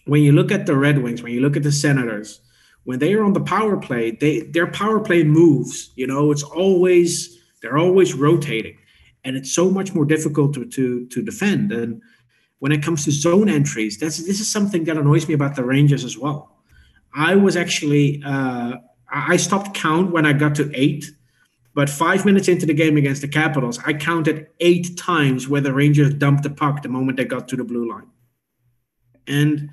when you look at the Red Wings, when you look at the Senators, when they are on the power play, their power play moves. They're always rotating, and it's so much more difficult to defend. And when it comes to zone entries, this is something that annoys me about the Rangers as well. I was actually I stopped count when I got to 8, but 5 minutes into the game against the Capitals, I counted 8 times where the Rangers dumped the puck the moment they got to the blue line, and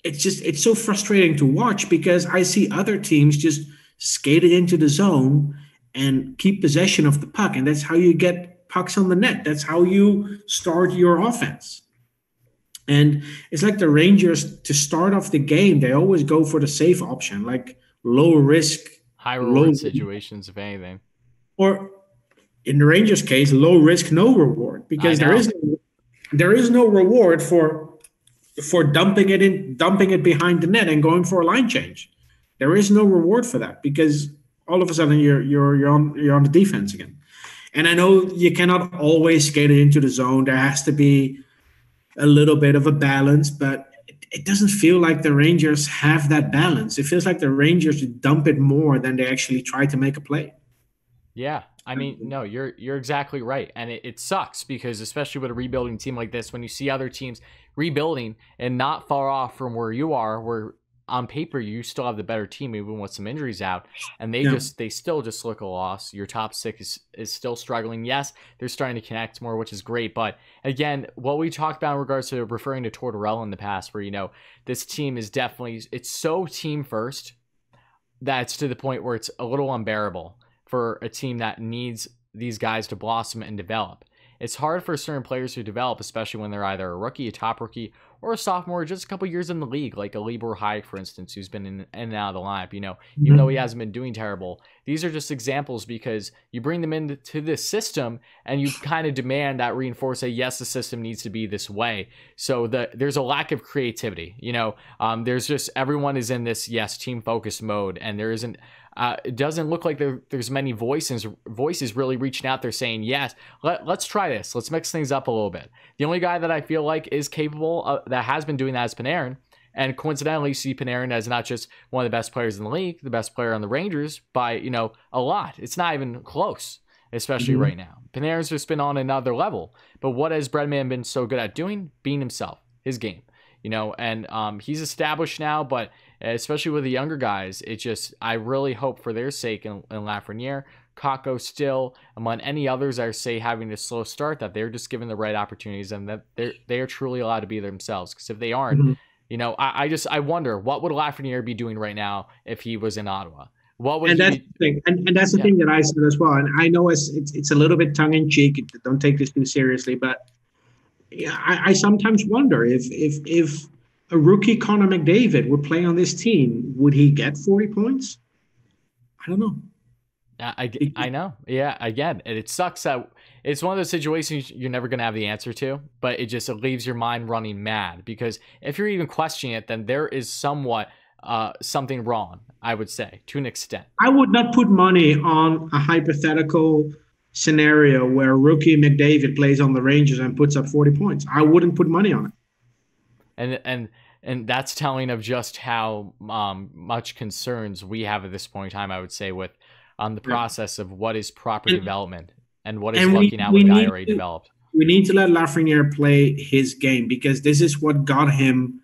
it's so frustrating to watch because I see other teams just skate it into the zone and keep possession of the puck, and that's how you get pucks on the net. That's how you start your offense. And it's like the Rangers, to start off the game, they always go for the safe option, like low risk, high reward situations, if anything. Or in the Rangers' case, low risk, no reward, because there is no reward for dumping it behind the net and going for a line change. There is no reward for that because all of a sudden you're on the defense again. And I know you cannot always skate it into the zone. There has to be a little bit of a balance, but it doesn't feel like the Rangers have that balance. It feels like the Rangers dump it more than they actually try to make a play. Yeah, I mean, no, you're exactly right. And it sucks because especially with a rebuilding team like this, when you see other teams rebuilding and not far off from where you are, where on paper you still have the better team even with some injuries out, and they still just look a loss. Your top 6 is still struggling. Yes, they're starting to connect more, which is great, but again, what we talked about in regards to referring to Tortorella in the past, where this team is definitely, it's so team first that it's to the point where it's a little unbearable for a team that needs these guys to blossom and develop. It's hard for certain players to develop, especially when they're either a rookie, a top rookie, or a sophomore, just a couple years in the league, like a Libor Hayek, for instance, who's been in and out of the lineup, even though he hasn't been doing terrible. These are just examples because you bring them into this system and you kind of demand that reinforce that, yes, the system needs to be this way. So there's a lack of creativity, there's just, everyone is in this, yes, team focused mode, and there isn't, it doesn't look like there's many voices really reaching out there saying, yes, let's try this. Let's mix things up a little bit. The only guy that I feel like is capable that has been doing that is Panarin. And coincidentally, you see Panarin as not just one of the best players in the league, the best player on the Rangers by, a lot. It's not even close, especially right now. Panarin's just been on another level. But what has Breadman been so good at doing? Being himself, his game. And he's established now, but especially with the younger guys, I really hope for their sake in Lafreniere, Kakko still, among any others that are, say, having a slow start, that they're just given the right opportunities and that they are truly allowed to be themselves. Because if they aren't, I wonder, what would Lafreniere be doing right now if he was in Ottawa? What would that's the thing. And that's the thing that I said as well. And I know it's a little bit tongue in cheek. Don't take this too seriously, but I sometimes wonder if a rookie Connor McDavid would play on this team, would he get 40 points? I don't know. I know. Yeah, again, it sucks that it's one of those situations you're never going to have the answer to, but it leaves your mind running mad, because if you're even questioning it, then there is somewhat something wrong, I would say, to an extent. I would not put money on a hypothetical scenario where rookie McDavid plays on the Rangers and puts up 40 points. I wouldn't put money on it. And that's telling of just how much concerns we have at this point in time, I would say, with the process of what is proper development and what is looking at what guy already developed. we need to let Lafreniere play his game, because this is what got him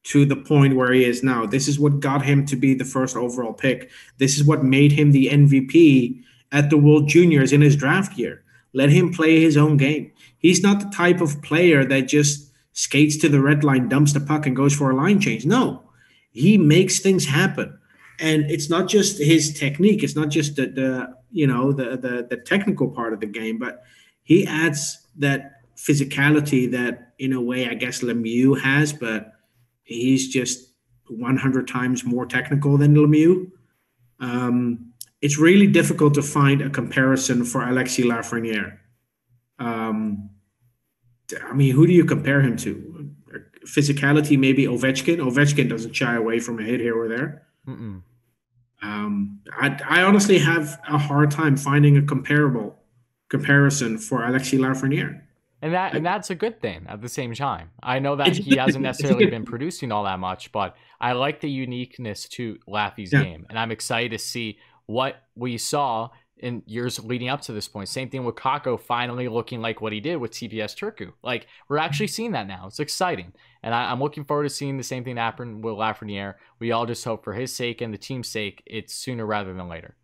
to the point where he is now. This is what got him to be the first overall pick. This is what made him the MVP at the World Juniors in his draft year. Let him play his own game. He's not the type of player that just skates to the red line, dumps the puck, and goes for a line change. No, he makes things happen. And it's not just his technique. It's not just the technical part of the game, but he adds that physicality that, in a way, I guess Lemieux has, but he's just 100 times more technical than Lemieux. It's really difficult to find a comparison for Alexis Lafreniere. Who do you compare him to? Physicality, maybe Ovechkin. Ovechkin doesn't shy away from a hit here or there. I honestly have a hard time finding a comparison for Alexis Lafreniere. And that's a good thing at the same time. I know that he hasn't necessarily been producing all that much, but I like the uniqueness to Laffy's game. And I'm excited to see what we saw in years leading up to this point. Same thing with Kakko finally looking like what he did with TPS Turku. Like, we're actually seeing that now. It's exciting. And I'm looking forward to seeing the same thing happen with Lafreniere. We all just hope for his sake and the team's sake, it's sooner rather than later.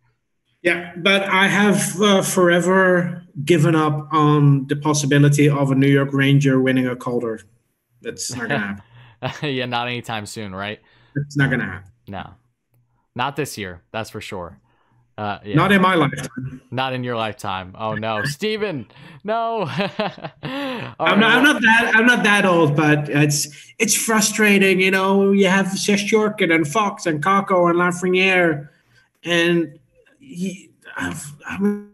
Yeah, but I have forever given up on the possibility of a New York Ranger winning a Calder. That's not going to happen. Yeah, not anytime soon, right? It's not going to happen. No, not this year. That's for sure. Yeah. Not in my lifetime. Not in your lifetime. Oh no, Steven, no. I'm not that old, but it's frustrating. You know, you have Shesterkin and Fox and Kakko and Lafreniere, and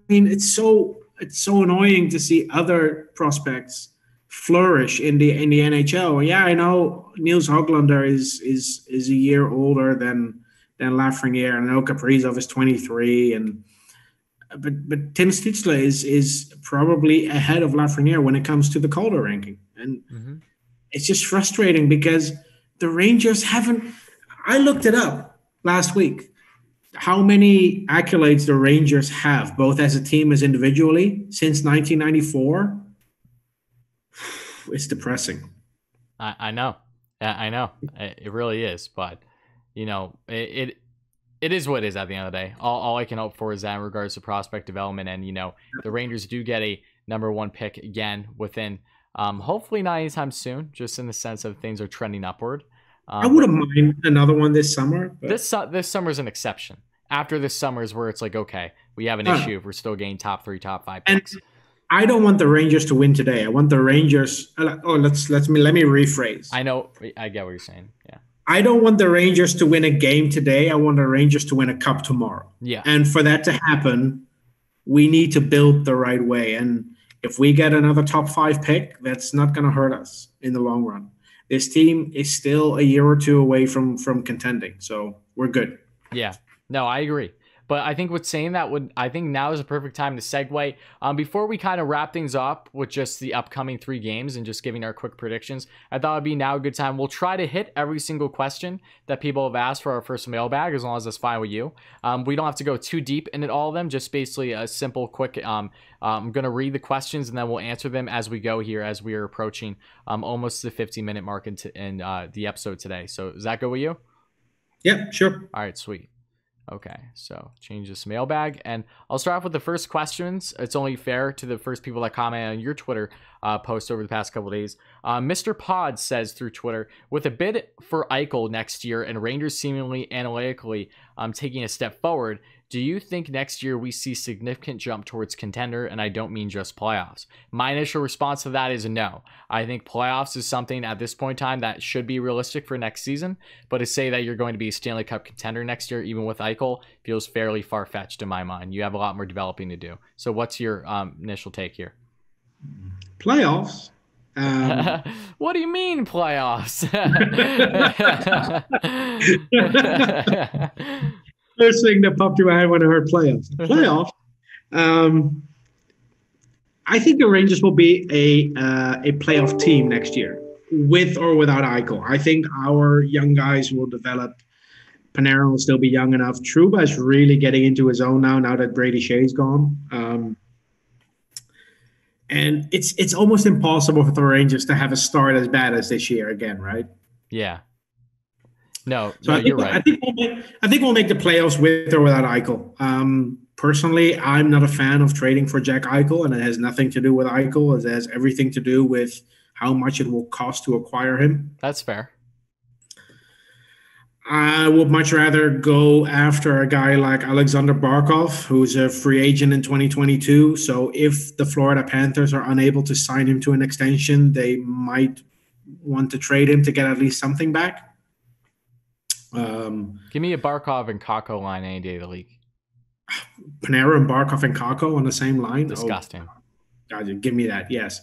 it's so annoying to see other prospects flourish in the NHL. Yeah, I know Niels Höglander is a year older than Lafreniere, and I know Kaprizov is 23, but Tim Stützle is probably ahead of Lafreniere when it comes to the Calder ranking, and it's just frustrating because the Rangers haven't. I looked it up last week. How many accolades the Rangers have, both as a team as individually, since 1994? It's depressing. I know. I know. It really is, but. You know, it is what it is at the end of the day. All I can hope for is that in regards to prospect development, and, you know, the Rangers do get a #1 pick again within, hopefully not anytime soon, just in the sense of things are trending upward. I wouldn't mind another one this summer. But... This summer is an exception. After this summer is where it's like, okay, we have an issue if we're still getting top 3, top 5 picks. And I don't want the Rangers to win today. I want the Rangers. Let me rephrase. I know. I get what you're saying. Yeah. I don't want the Rangers to win a game today. I want the Rangers to win a cup tomorrow. Yeah. And for that to happen, we need to build the right way. And if we get another top 5 pick, that's not going to hurt us in the long run. This team is still a year or two away from contending. So we're good. Yeah. No, I agree. But I think with saying that, I think now is a perfect time to segue. Before we kind of wrap things up with just the upcoming 3 games and just giving our quick predictions, I thought it'd be now a good time. We'll try to hit every single question that people have asked for our first mailbag, as long as that's fine with you. We don't have to go too deep into all of them, just basically a simple, quick, I'm going to read the questions and then we'll answer them as we go here, as we are approaching almost the 15-minute mark in the episode today. So does that go with you? Yeah, sure. All right, sweet. Okay, so change this mailbag, and I'll start off with the first questions. It's only fair to the first people that comment on your Twitter post over the past couple of days. Mr. Pod says through Twitter, with a bid for Eichel next year and Rangers seemingly analytically taking a step forward, do you think next year we see significant jump towards contender? And I don't mean just playoffs. My initial response to that is no. I think playoffs is something at this point in time that should be realistic for next season. But to say that you're going to be a Stanley Cup contender next year, even with Eichel, feels fairly far-fetched in my mind. You have a lot more developing to do. So what's your initial take here? Playoffs? What do you mean playoffs? First thing that popped in my head when I heard playoffs. Playoffs. I think the Rangers will be a playoff team next year, with or without Eichel. I think our young guys will develop. Panarin will still be young enough. Trouba is really getting into his own now that Brady Shea's gone. And it's almost impossible for the Rangers to have a start as bad as this year again, right? Yeah. No, So no, you're right. I think we'll make the playoffs with or without Eichel. Personally, I'm not a fan of trading for Jack Eichel, and it has nothing to do with Eichel. It has everything to do with how much it will cost to acquire him. That's fair. I would much rather go after a guy like Alexander Barkov, who's a free agent in 2022. So if the Florida Panthers are unable to sign him to an extension, they might want to trade him to get at least something back. Give me a Barkov and Kakko line any day of the league. Panarin and Barkov and Kakko on the same line? Disgusting. Oh, God, give me that, yes.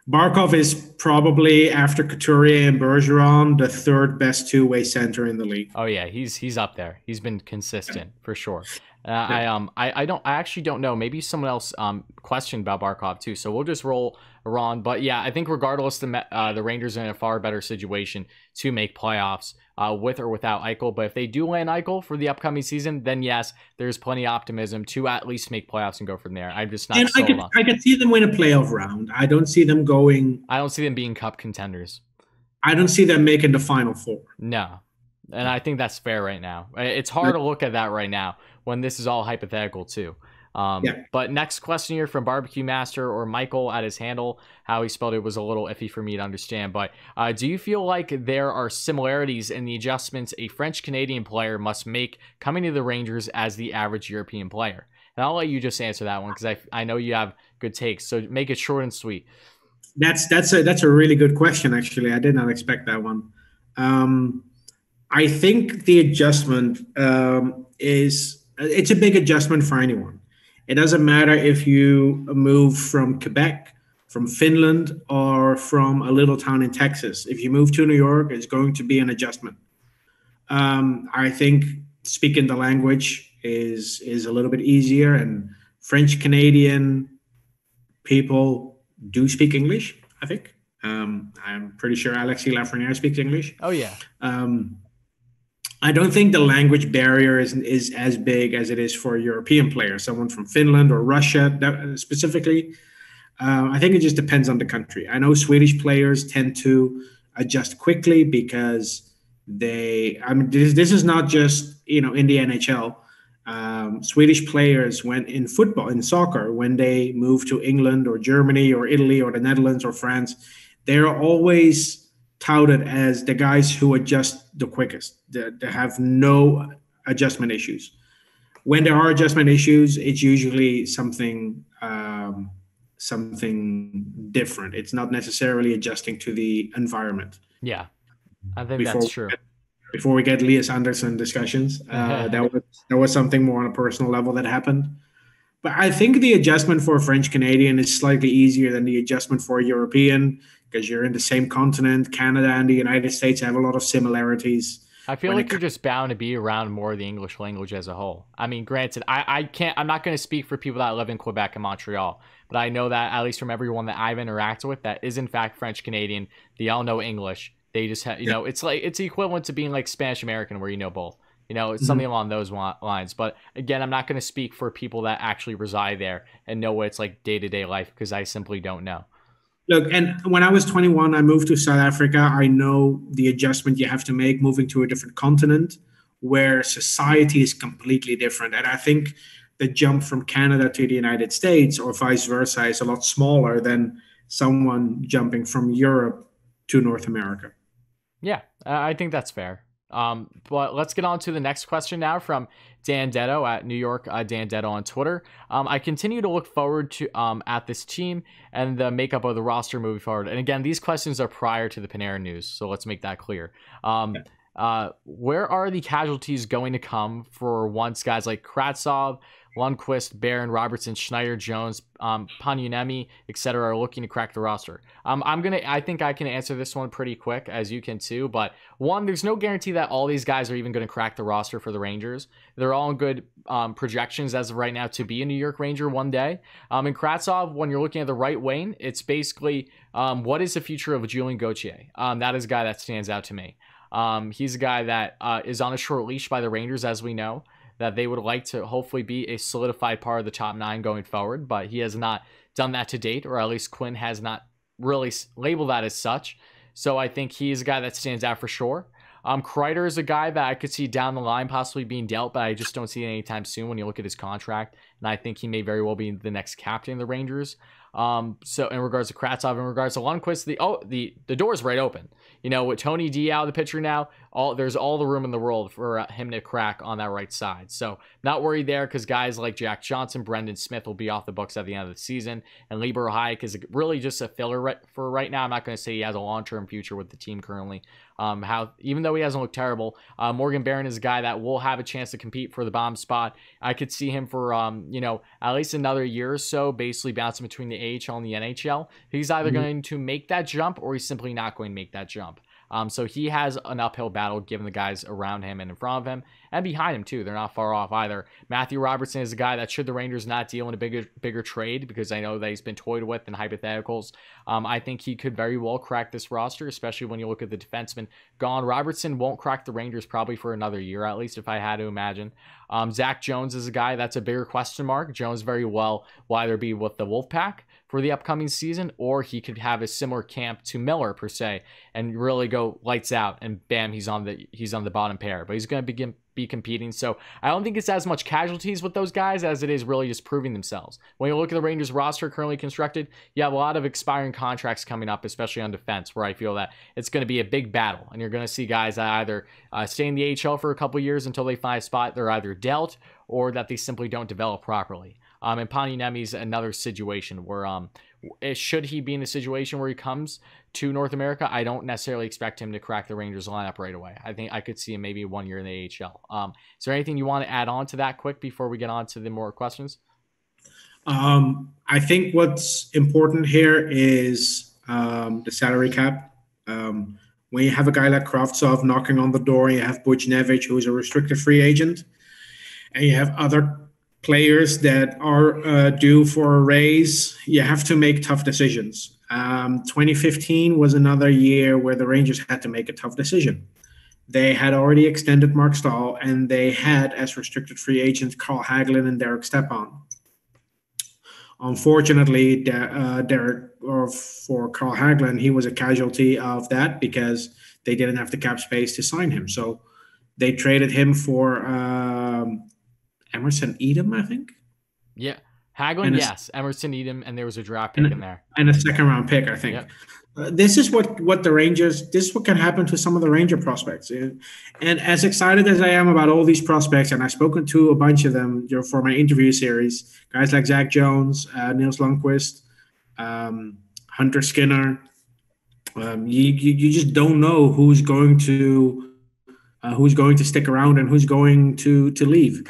Barkov is probably, after Couturier and Bergeron, the third best two-way center in the league. Oh yeah, he's up there. He's been consistent for sure. I actually don't know. Maybe someone else questioned about Barkov too. So we'll just roll around. But yeah, I think regardless, the Rangers are in a far better situation to make playoffs with or without Eichel. But if they do land Eichel for the upcoming season, then yes, there's plenty of optimism to at least make playoffs and go from there. I'm just not. And I could see them win a playoff round. I don't see them going. I don't see them being cup contenders. I don't see them making the Final Four. No. And I think that's fair right now. It's hard to look at that right now when this is all hypothetical too. But next question here from Barbecue Master, or Michael at his handle. How he spelled it was a little iffy for me to understand. But do you feel like there are similarities in the adjustments a French-Canadian player must make coming to the Rangers as the average European player? And I'll let you just answer that one because I know you have good takes. So make it short and sweet. That's a really good question, actually. I did not expect that one. I think the adjustment it's a big adjustment for anyone. It doesn't matter if you move from Quebec, from Finland, or from a little town in Texas. If you move to New York, it's going to be an adjustment. I think speaking the language is a little bit easier, and French Canadian people do speak English, I think. I'm pretty sure Alexis Lafreniere speaks English. Oh, yeah. I don't think the language barrier is as big as it is for a European player, someone from Finland or Russia specifically. I think it just depends on the country. I know Swedish players tend to adjust quickly because this is not just, in the NHL. Swedish players, when in football, in soccer, when they move to England or Germany or Italy or the Netherlands or France, they're always touted as the guys who adjust the quickest. They have no adjustment issues. When there are adjustment issues, it's usually something different. It's not necessarily adjusting to the environment. Yeah, I think that's true. Before we get Elias Anderson discussions, that was something more on a personal level that happened. But I think the adjustment for a French Canadian is slightly easier than the adjustment for a European, because you're in the same continent. Canada and the United States have a lot of similarities. I feel like you're just bound to be around more of the English language as a whole. I mean, granted, I'm not going to speak for people that live in Quebec and Montreal, but I know that at least from everyone that I've interacted with that is in fact French Canadian, they all know English. They just have, it's like, it's equivalent to being like Spanish American where you know both. It's something along those lines. But again, I'm not going to speak for people that actually reside there and know what it's like day-to-day life, because I simply don't know. Look, and when I was 21, I moved to South Africa. I know the adjustment you have to make moving to a different continent where society is completely different. And I think the jump from Canada to the United States or vice versa is a lot smaller than someone jumping from Europe to North America. Yeah, I think that's fair. But let's get on to the next question now from Dan Detto at New York, Dan Detto on Twitter. I continue to look forward to at this team and the makeup of the roster moving forward. And again, these questions are prior to the Panarin news, so let's make that clear. Where are the casualties going to come for once guys like Kravtsov, Lundqvist, Barron, Robertson, Schneider, Jones, Panyunemi, etc. are looking to crack the roster? I think I can answer this one pretty quick, as you can too. But one, there's no guarantee that all these guys are even going to crack the roster for the Rangers. They're all in good projections as of right now to be a New York Ranger one day. And Kravtsov, when you're looking at the right wing, it's basically what is the future of Julien Gauthier? That is a guy that stands out to me. He's a guy that is on a short leash by the Rangers, as we know. that they would like to hopefully be a solidified part of the top 9 going forward, but he has not done that to date, or at least Quinn has not really labeled that as such. So I think he is a guy that stands out for sure. Kreider is a guy that I could see down the line possibly being dealt, but I just don't see it anytime soon when you look at his contract. And I think he may very well be the next captain of the Rangers. So in regards to Kravtsov, in regards to Lundqvist, the door is right open. You know, with Tony D out of the picture now, there's all the room in the world for him to crack on that right side. So not worried there, because guys like Jack Johnson, Brendan Smith will be off the books at the end of the season, and Lieber Hayek is really just a filler for right now. I'm not going to say he has a long-term future with the team currently. Even though he hasn't looked terrible, Morgan Barron is a guy that will have a chance to compete for the bomb spot. I could see him for at least another year or so, basically bouncing between the AHL and the NHL. He's either going to make that jump, or he's simply not going to make that jump. So he has an uphill battle given the guys around him and in front of him and behind him too. They're not far off either. Matthew Robertson is a guy that, should the Rangers not deal in a bigger trade, because I know that he's been toyed with in hypotheticals, I think he could very well crack this roster, especially when you look at the defensemen gone. Robertson won't crack the Rangers probably for another year, at least if I had to imagine. Zach Jones is a guy that's a bigger question mark. Jones very well will either be with the Wolfpack for the upcoming season, or he could have a similar camp to Miller per se and really go lights out, and bam, he's on the bottom pair. But he's going to be competing, so I don't think it's as much casualties with those guys as it is really just proving themselves. When you look at the Rangers roster currently constructed, you have a lot of expiring contracts coming up, especially on defense, where I feel that it's going to be a big battle, and you're going to see guys that either stay in the AHL for a couple years until they find a spot, they're either dealt, or that they simply don't develop properly. And Paniemi's another situation where, should he be in a situation where he comes to North America, I don't necessarily expect him to crack the Rangers lineup right away. I think I could see him maybe 1 year in the AHL. Is there anything you want to add on to that quick before we get on to the more questions? I think what's important here is the salary cap. When you have a guy like Kravtsov knocking on the door, you have Buchnevich, who is a restricted free agent, and you have other players that are due for a raise, you have to make tough decisions. 2015 was another year where the Rangers had to make a tough decision. They had already extended Mark Stahl, and they had as restricted free agents Carl Hagelin and Derek Stepan. Unfortunately, for Carl Hagelin, he was a casualty of that because they didn't have the cap space to sign him. So they traded him for Emerson Edom, I think. Yeah. Hagelin, yes. Emerson Edom, and there was a draft pick in there. And a second-round pick, I think. Yep. This is what can happen to some of the Ranger prospects. And as excited as I am about all these prospects, and I've spoken to a bunch of them for my interview series, guys like Zach Jones, Nils Lundqvist, Hunter Skinner, you just don't know who's going to stick around and who's going to leave.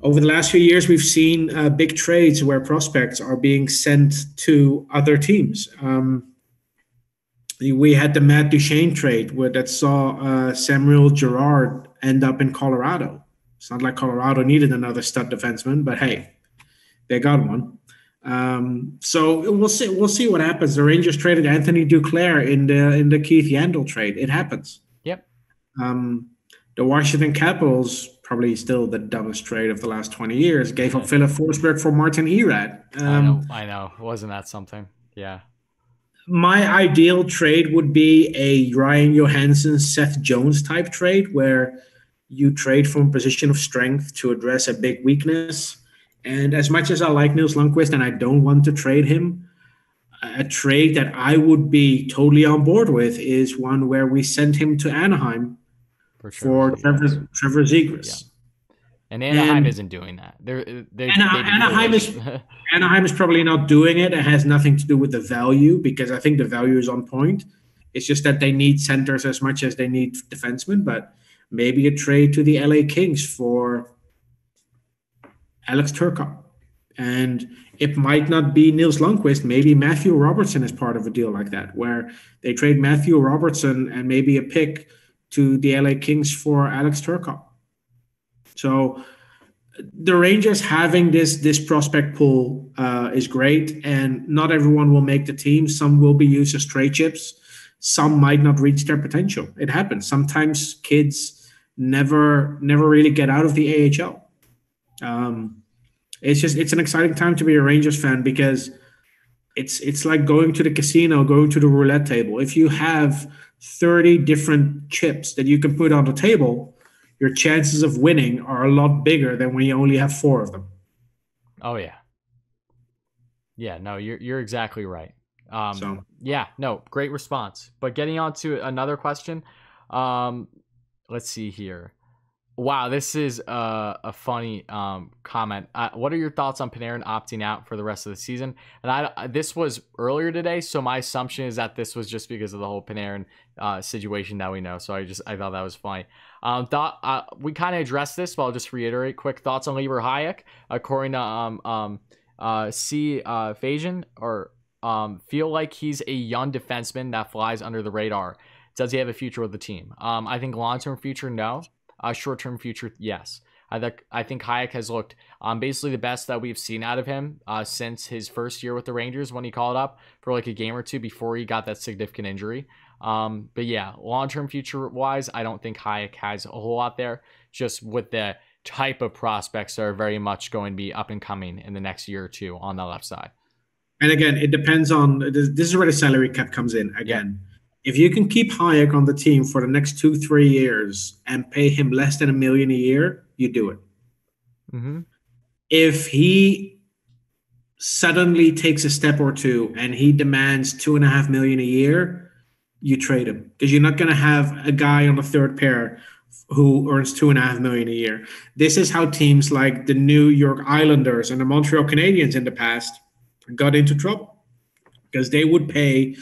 Over the last few years, we've seen big trades where prospects are being sent to other teams. We had the Matt Duchene trade that saw Samuel Girard end up in Colorado. It's not like Colorado needed another stud defenseman, but hey, they got one. So we'll see what happens. The Rangers traded Anthony Duclair in the Keith Yandel trade. It happens. Yep. The Washington Capitals, probably still the dumbest trade of the last 20 years, gave up Philip Forsberg for Martin Erad. I know. Wasn't that something? Yeah. My ideal trade would be a Ryan Johansson, Seth Jones type trade where you trade from a position of strength to address a big weakness. And as much as I like Nils Lundqvist and I don't want to trade him, a trade that I would be totally on board with is one where we send him to Anaheim for Trevor Zegras. Yeah. And Anaheim isn't doing that. Anaheim is probably not doing it. It has nothing to do with the value because I think the value is on point. It's just that they need centers as much as they need defensemen, but maybe a trade to the LA Kings for Alex Turcotte. And it might not be Nils Lundqvist. Maybe Matthew Robertson is part of a deal like that, where they trade Matthew Robertson and maybe a pick to the LA Kings for Alex Turcotte. So the Rangers having this prospect pool is great, and not everyone will make the team. Some will be used as trade chips. Some might not reach their potential. It happens. Sometimes kids never really get out of the AHL. It's an exciting time to be a Rangers fan because it's like going to the casino, going to the roulette table. If you have 30 different chips that you can put on the table, your chances of winning are a lot bigger than when you only have 4 of them. Oh yeah. Yeah, no, you're exactly right. Yeah, no, great response. But getting on to another question, let's see here. Wow, this is a funny comment. What are your thoughts on Panarin opting out for the rest of the season? And this was earlier today, so my assumption is that this was just because of the whole Panarin situation that we know. So I thought that was funny. We kind of addressed this, but I'll just reiterate. Quick thoughts on Lieber Hayek, according to C. Fajan, or feel like he's a young defenseman that flies under the radar. Does he have a future with the team? I think long-term future, no. Short-term future, yes. I think Hayek has looked basically the best that we've seen out of him since his first year with the Rangers, when he called up for like a game or two before he got that significant injury. But yeah, long-term future-wise, I don't think Hayek has a whole lot there, just with the type of prospects that are very much going to be up and coming in the next year or two on the left side. And again, it depends on, this is where the salary cap comes in again. Yeah. If you can keep Hayek on the team for the next 2-3 years and pay him less than $1 million a year, you do it. Mm-hmm. If he suddenly takes a step or two and he demands $2.5 million a year, you trade him, because you're not going to have a guy on the third pair who earns $2.5 million a year. This is how teams like the New York Islanders and the Montreal Canadiens in the past got into trouble, because they would pay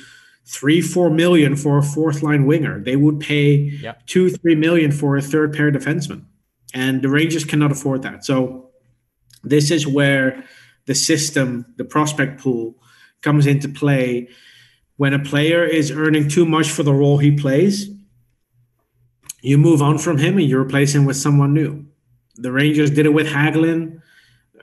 $3-4 million for a fourth line winger. They would pay $2-3 million for a third pair defenseman, and the Rangers cannot afford that. So this is where the system, the prospect pool, comes into play. When a player is earning too much for the role he plays, you move on from him and you replace him with someone new. The Rangers did it with Hagelin.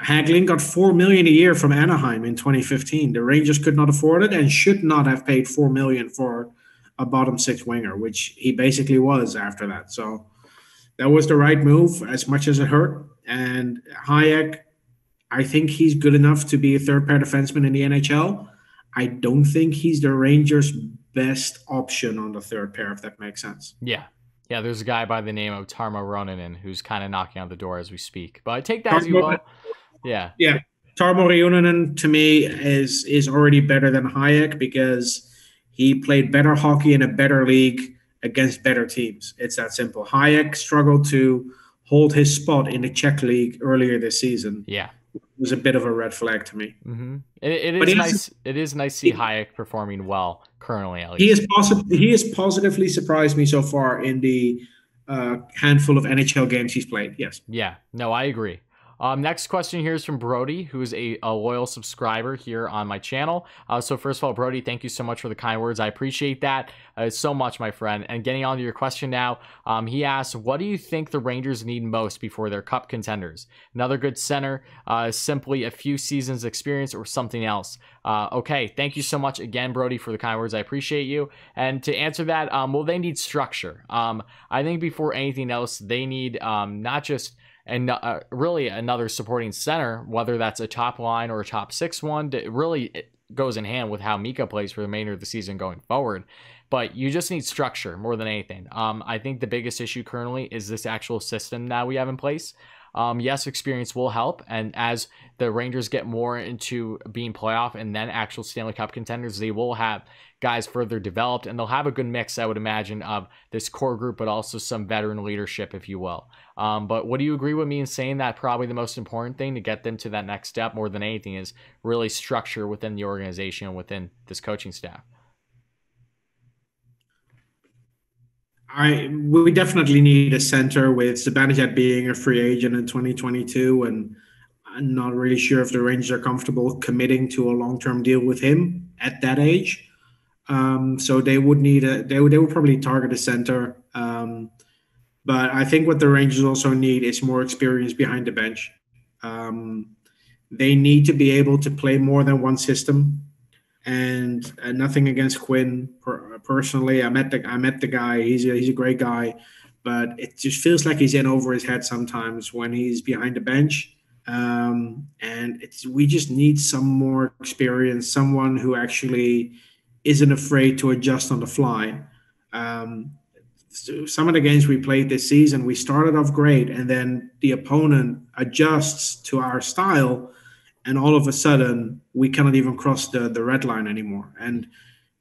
Hagelin got $4 million a year from Anaheim in 2015. The Rangers could not afford it and should not have paid $4 million for a bottom six winger, which he basically was after that. So that was the right move, as much as it hurt. And Hayek, I think he's good enough to be a third pair defenseman in the NHL. I don't think he's the Rangers' best option on the third pair, if that makes sense. Yeah. Yeah, there's a guy by the name of Tarmo Reunanen who's kind of knocking on the door as we speak. But I take that as you will. Yeah. Yeah. Tarmo Reunanen, to me, is already better than Hayek, because he played better hockey in a better league against better teams. It's that simple. Hayek struggled to hold his spot in the Czech league earlier this season. Yeah. It was a bit of a red flag to me. Mm-hmm. It is nice. It is nice to see Hayek performing well currently, at least. He has positively surprised me so far in the handful of NHL games he's played. Yes. Yeah. No, I agree. Next question here is from Brody, who's a loyal subscriber here on my channel. So first of all, Brody, thank you so much for the kind words. I appreciate that so much, my friend. And getting on to your question now, he asks, what do you think the Rangers need most before they're cup contenders? Another good center, simply a few seasons experience, or something else? Okay, thank you so much again, Brody, for the kind words. I appreciate you. And to answer that, well, they need structure. I think before anything else, they need not just really another supporting center, whether that's a top line or a top six one. It really goes in hand with how Mika plays for the remainder of the season going forward. But you just need structure more than anything. I think the biggest issue currently is this actual system that we have in place. Yes, experience will help, and as the Rangers get more into being playoff and then actual Stanley Cup contenders, they will have guys further developed, and they'll have a good mix, I would imagine, of this core group, but also some veteran leadership, if you will. But would you agree with me in saying that probably the most important thing to get them to that next step more than anything is really structure within the organization and within this coaching staff? We definitely need a center, with Zibanejad being a free agent in 2022, and I'm not really sure if the Rangers are comfortable committing to a long-term deal with him at that age. So they would need they would probably target a center. But I think what the Rangers also need is more experience behind the bench. They need to be able to play more than one system. And nothing against Quinn personally. I met the guy. He's a great guy, but it just feels like he's in over his head sometimes when he's behind the bench. And we just need some more experience, someone who actually isn't afraid to adjust on the fly. So some of the games we played this season, we started off great, and then the opponent adjusts to our style, and all of a sudden we cannot even cross the red line anymore. And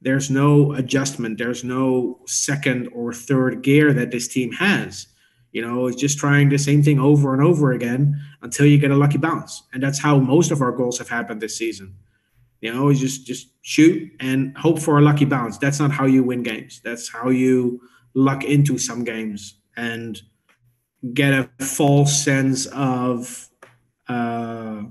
there's no adjustment, there's no second or third gear that this team has. It's just trying the same thing over and over again until you get a lucky bounce. And that's how most of our goals have happened this season. It's just shoot and hope for a lucky bounce. That's not how you win games. That's how you luck into some games and get a false sense of, almost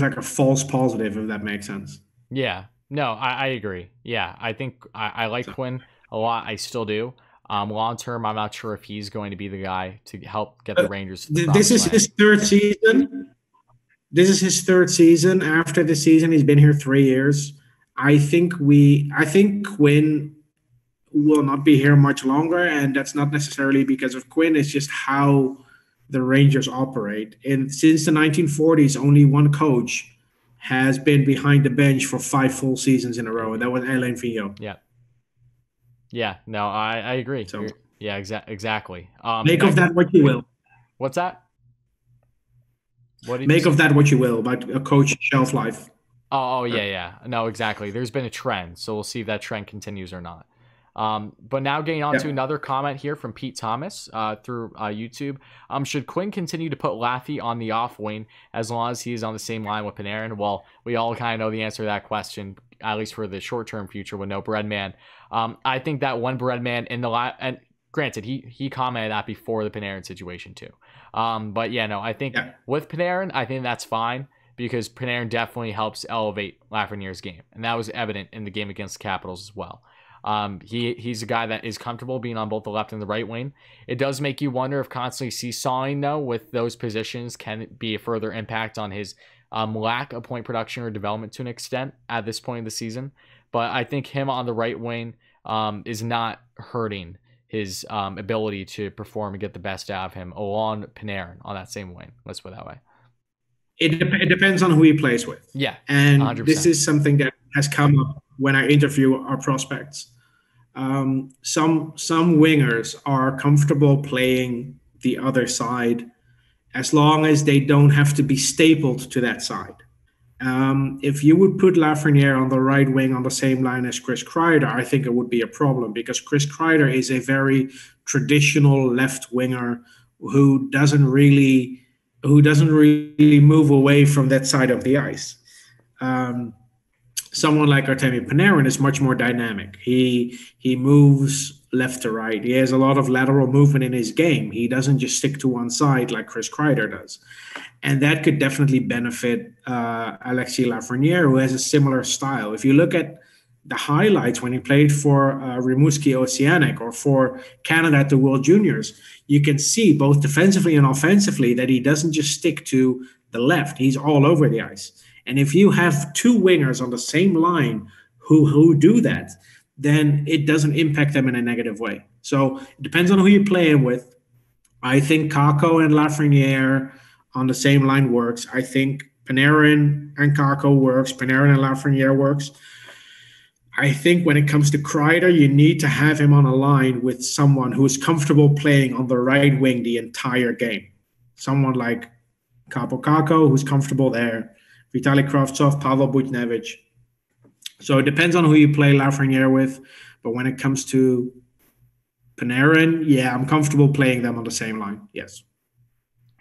like a false positive, if that makes sense. Yeah, no, I agree. Yeah, I think I like Quinn a lot. I still do. Long term, I'm not sure if he's going to be the guy to help get the Rangers to the This is his third season. This is his third season. After the season, he's been here 3 years. I think Quinn will not be here much longer, and that's not necessarily because of Quinn. It's just how the Rangers operate. And since the 1940s, only one coach has been behind the bench for 5 full seasons in a row, and that was Alain Vigneault. Yeah. Yeah, no, I agree. So, yeah, exactly. Make of that what you will. What's that? Make of that what you will about a coach's shelf life. Oh, yeah. No, exactly. There's been a trend, so we'll see if that trend continues or not. But now getting on to another comment here from Pete Thomas through YouTube. Should Quinn continue to put Laffy on the off wing as long as he is on the same line with Panarin? Well, we all kind of know the answer to that question, at least for the short-term future with no Breadman. I think that one Breadman in the and granted, he commented that before the Panarin situation too. But yeah, no, I think with Panarin, I think that's fine because Panarin definitely helps elevate Lafreniere's game, and that was evident in the game against the Capitals as well. He's a guy that is comfortable being on both the left and the right wing. It does make you wonder if constantly seesawing though with those positions can be a further impact on his lack of point production or development to an extent at this point in the season. But I think him on the right wing is not hurting his ability to perform and get the best out of him along Panarin on that same wing. Let's put it that way. It depends on who he plays with. Yeah, and 100%. This is something that has come up when I interview our prospects. Some wingers are comfortable playing the other side as long as they don't have to be stapled to that side. If you would put Lafreniere on the right wing on the same line as Chris Kreider, I think it would be a problem because Chris Kreider is a very traditional left winger who doesn't really move away from that side of the ice. Someone like Artemi Panarin is much more dynamic. He moves left to right. He has a lot of lateral movement in his game. He doesn't just stick to one side like Chris Kreider does. And that could definitely benefit Alexis Lafreniere, who has a similar style. If you look at the highlights when he played for Rimouski Oceanic or for Canada at the World Juniors, you can see both defensively and offensively that he doesn't just stick to the left. He's all over the ice. And if you have two wingers on the same line who do that, then it doesn't impact them in a negative way. So it depends on who you're playing with. I think Kakko and Lafreniere on the same line works. I think Panarin and Kakko works. Panarin and Lafreniere works. I think when it comes to Kreider, you need to have him on a line with someone who is comfortable playing on the right wing the entire game. Someone like Kaapo Kakko, who's comfortable there. Vitaly Kravtsov, Pavel Buchnevich. So it depends on who you play Lafreniere with. But when it comes to Panarin, yeah, I'm comfortable playing them on the same line. Yes.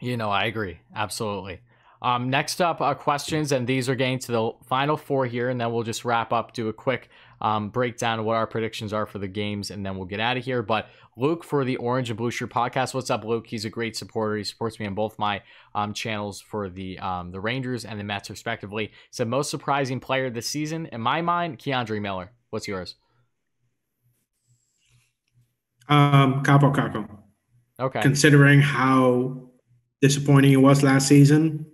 I agree. Absolutely. Next up, questions, and these are getting to the final four here, and then we'll just wrap up, do a quick breakdown of what our predictions are for the games, and then we'll get out of here. But Luke for the Orange and Blue Shirt podcast. What's up, Luke? He's a great supporter. He supports me on both my channels for the Rangers and the Mets, respectively. He said, most surprising player this season, in my mind, Keandre Miller. What's yours? Kaapo Kakko. Okay. Considering how disappointing he was last season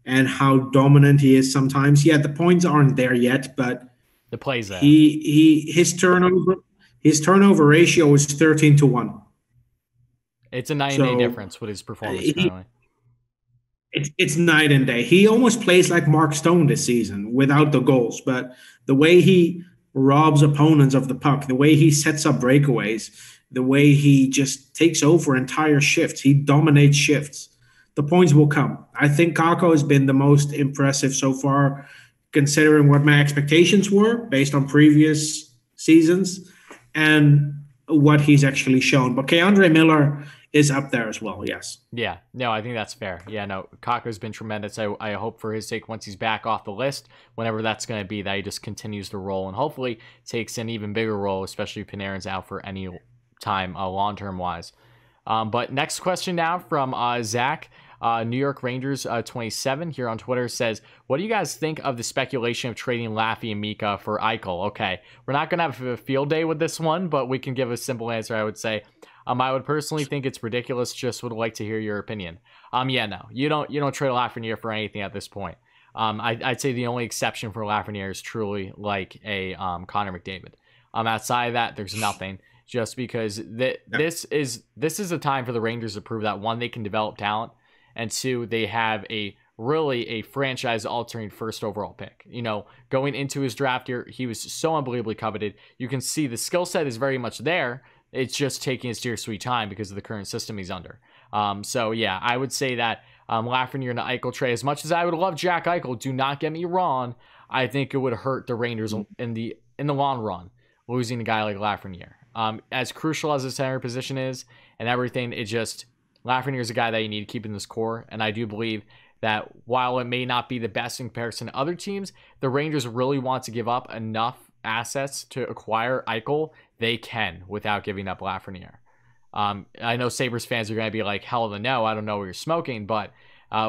and how dominant he is sometimes. Yeah, the points aren't there yet, but the plays there. His turnover ratio is 13-1. It's a night and day So difference with his performance currently. it's night and day. He almost plays like Mark Stone this season without the goals, but the way he robs opponents of the puck, the way he sets up breakaways, the way he just takes over entire shifts, he dominates shifts. The points will come. I think Kako has been the most impressive so far, considering what my expectations were based on previous seasons and what he's actually shown. But Keandre Miller is up there as well, yes. Yeah, no, I think that's fair. Yeah, no, Kako's been tremendous. I hope for his sake, once he's back off the list, whenever that's going to be, that he just continues to roll and hopefully takes an even bigger role, especially if Panarin's out for any time, long-term wise. But next question now from Zach. New York Rangers 27 here on Twitter says, what do you guys think of the speculation of trading Laffy and Mika for Eichel? Okay, we're not going to have a field day with this one, but we can give a simple answer, I would say. I would personally think it's ridiculous. Just would like to hear your opinion. Yeah, no, you don't trade Lafreniere for anything at this point. I'd say the only exception for Lafreniere is truly like a Connor McDavid. Outside of that, there's nothing. Just because this is a time for the Rangers to prove that, one, they can develop talent, and two, they have a franchise-altering first overall pick. You know, going into his draft year, he was so unbelievably coveted. You can see the skill set is very much there. It's just taking its dear sweet time because of the current system he's under. So yeah, I would say that Lafreniere and Eichel trade, as much as I would love Jack Eichel, do not get me wrong, I think it would hurt the Rangers in the long run, losing a guy like Lafreniere. As crucial as the center position is and everything, Lafreniere is a guy that you need to keep in this core, and I do believe that while it may not be the best in comparison to other teams, the Rangers really want to give up enough assets to acquire Eichel. They can without giving up Lafreniere. I know Sabres fans are going to be like, hell no, I don't know what you're smoking, but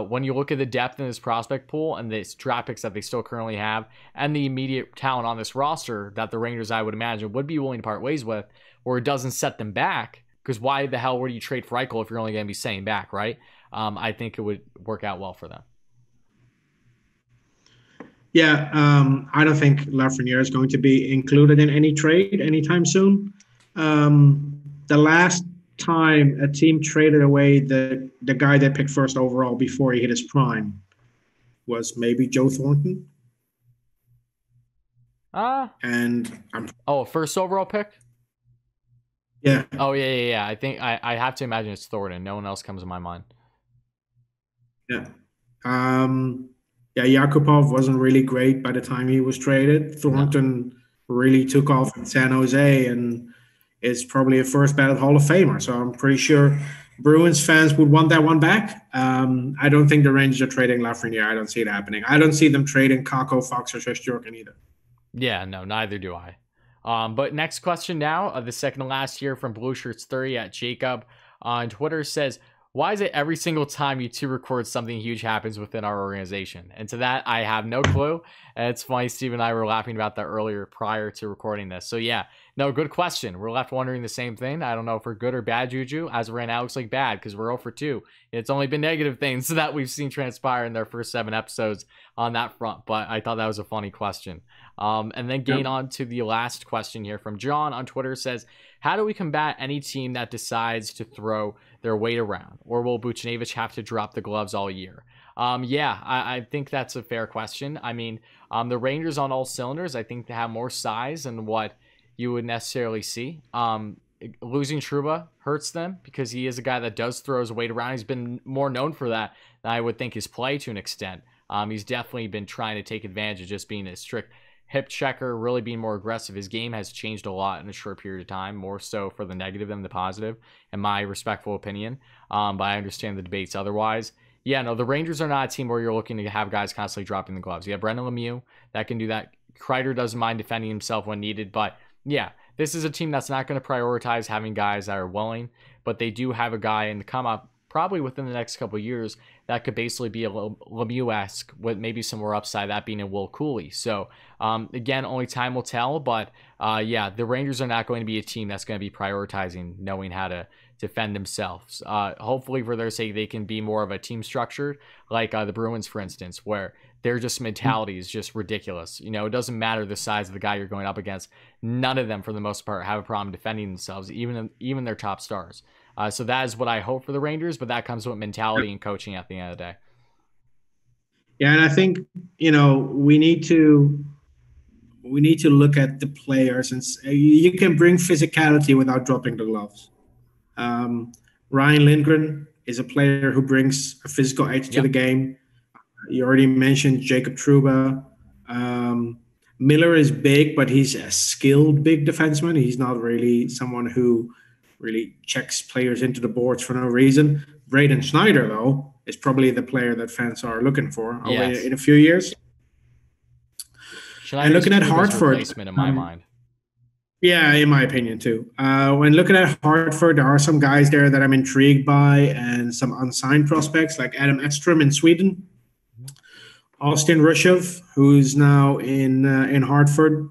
when you look at the depth in this prospect pool and the draft picks that they still currently have and the immediate talent on this roster that the Rangers, I would imagine, would be willing to part ways with, or it doesn't set them back, because why the hell would you trade for Eichel if you're only going to be staying back, right? I think it would work out well for them. Yeah, I don't think Lafreniere is going to be included in any trade anytime soon. The last time a team traded away the guy they picked first overall before he hit his prime was maybe Joe Thornton. First overall pick? Yeah. Oh, yeah. I think I have to imagine it's Thornton. No one else comes to my mind. Yeah. Yakupov wasn't really great by the time he was traded. Thornton really took off in San Jose and is probably a first ballot Hall of Famer. So I'm pretty sure Bruins fans would want that one back. I don't think the Rangers are trading Lafreniere. I don't see it happening. I don't see them trading Kako, Fox, or Shesterkin either. Yeah, no, neither do I. But next question now, the second to last here from Blue Shirts 30 at Jacob on Twitter says, why is it every single time you two record something huge happens within our organization? And to that, I have no clue. And it's funny, Steve and I were laughing about that earlier prior to recording this. So yeah, no, good question. We're left wondering the same thing. I don't know if we're good or bad juju. As of right now, it looks like bad because we're 0 for 2. It's only been negative things that we've seen transpire in their first 7 episodes on that front. But I thought that was a funny question. And then getting on to the last question here from John on Twitter says, how do we combat any team that decides to throw their weight around? Or will Buchnevich have to drop the gloves all year? I think that's a fair question. I mean, the Rangers on all cylinders, I think they have more size than what you would necessarily see. Losing Trouba hurts them because he is a guy that does throw his weight around. He's been more known for that than I would think his play to an extent. He's definitely been trying to take advantage of just being a strict hip checker, really being more aggressive. His game has changed a lot in a short period of time, more so for the negative than the positive, in my respectful opinion. But I understand the debates otherwise. Yeah, no, the Rangers are not a team where you're looking to have guys constantly dropping the gloves. You have Brendan Lemieux that can do that. Kreider doesn't mind defending himself when needed, but yeah, this is a team that's not going to prioritize having guys that are willing, but they do have a guy in the come up probably within the next couple of years that could basically be a Lemieux-esque with maybe some more upside, that being a Will Cooley. So again, only time will tell, but yeah, the Rangers are not going to be a team that's going to be prioritizing knowing how to defend themselves. Hopefully for their sake, they can be more of a team structure like the Bruins, for instance, where their just mentality is just ridiculous. You know, it doesn't matter the size of the guy you're going up against. None of them, for the most part, have a problem defending themselves, even their top stars. So that is what I hope for the Rangers, but that comes with mentality and coaching at the end of the day. Yeah, and I think, we need to look at the players, and you can bring physicality without dropping the gloves. Ryan Lindgren is a player who brings a physical edge to the game. You already mentioned Jacob Trouba. Miller is big, but he's a skilled big defenseman. He's not really someone who really checks players into the boards for no reason. Braden Schneider, though, is probably the player that fans are looking for in a few years. And looking at Hartford, in my mind. Yeah, in my opinion too. When looking at Hartford, there are some guys there that I'm intrigued by, and some unsigned prospects like Adam Edstrom in Sweden, Austin Rushov, who's now in Hartford,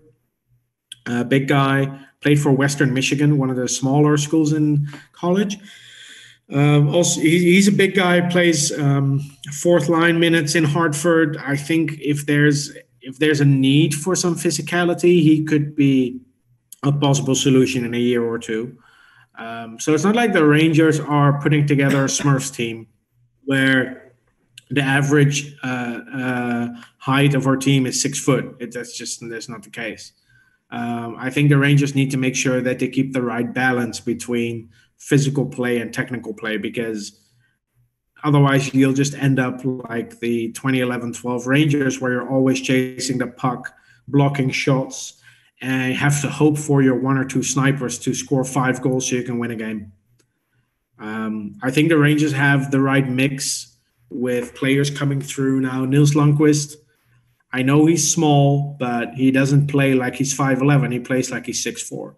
big guy, played for Western Michigan, one of the smaller schools in college. Also, he's a big guy, plays fourth line minutes in Hartford. I think if there's a need for some physicality, he could be a possible solution in a year or two. So it's not like the Rangers are putting together a Smurfs team where the average height of our team is 6 foot. That's not the case. I think the Rangers need to make sure that they keep the right balance between physical play and technical play, because otherwise you'll just end up like the 2011-12 Rangers, where you're always chasing the puck, blocking shots, and you have to hope for your 1 or 2 snipers to score 5 goals so you can win a game. I think the Rangers have the right mix with players coming through now. Nils Lundqvist, I know he's small, but he doesn't play like he's 5'11". He plays like he's 6'4".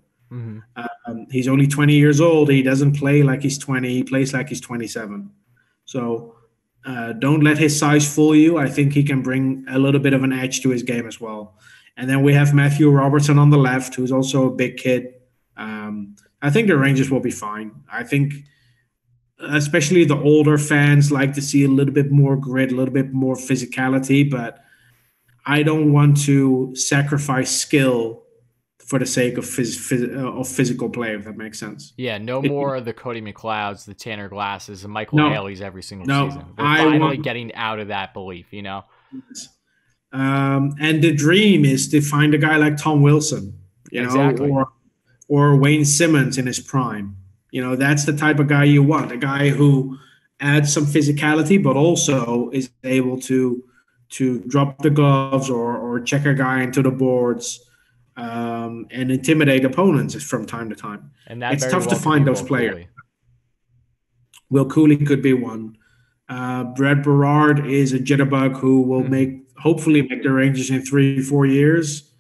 He's only 20 years old. He doesn't play like he's 20. He plays like he's 27. So don't let his size fool you. I think he can bring a little bit of an edge to his game as well. And then we have Matthew Robertson on the left, who's also a big kid. I think the Rangers will be fine. I think especially the older fans like to see a little bit more grit, a little bit more physicality, but I don't want to sacrifice skill for the sake of physical play, if that makes sense. Yeah, no more of the Cody McLeods, the Tanner Glasses, and Michael Haley's every single season. We're finally getting out of that belief, And the dream is to find a guy like Tom Wilson, or Wayne Simmons in his prime. That's the type of guy you want, a guy who adds some physicality, but also is able to drop the gloves or check a guy into the boards, and intimidate opponents from time to time. And it's tough to find those players. Will Cooley could be one. Brad Berard is a jitterbug who will hopefully make the Rangers in 3-4 years.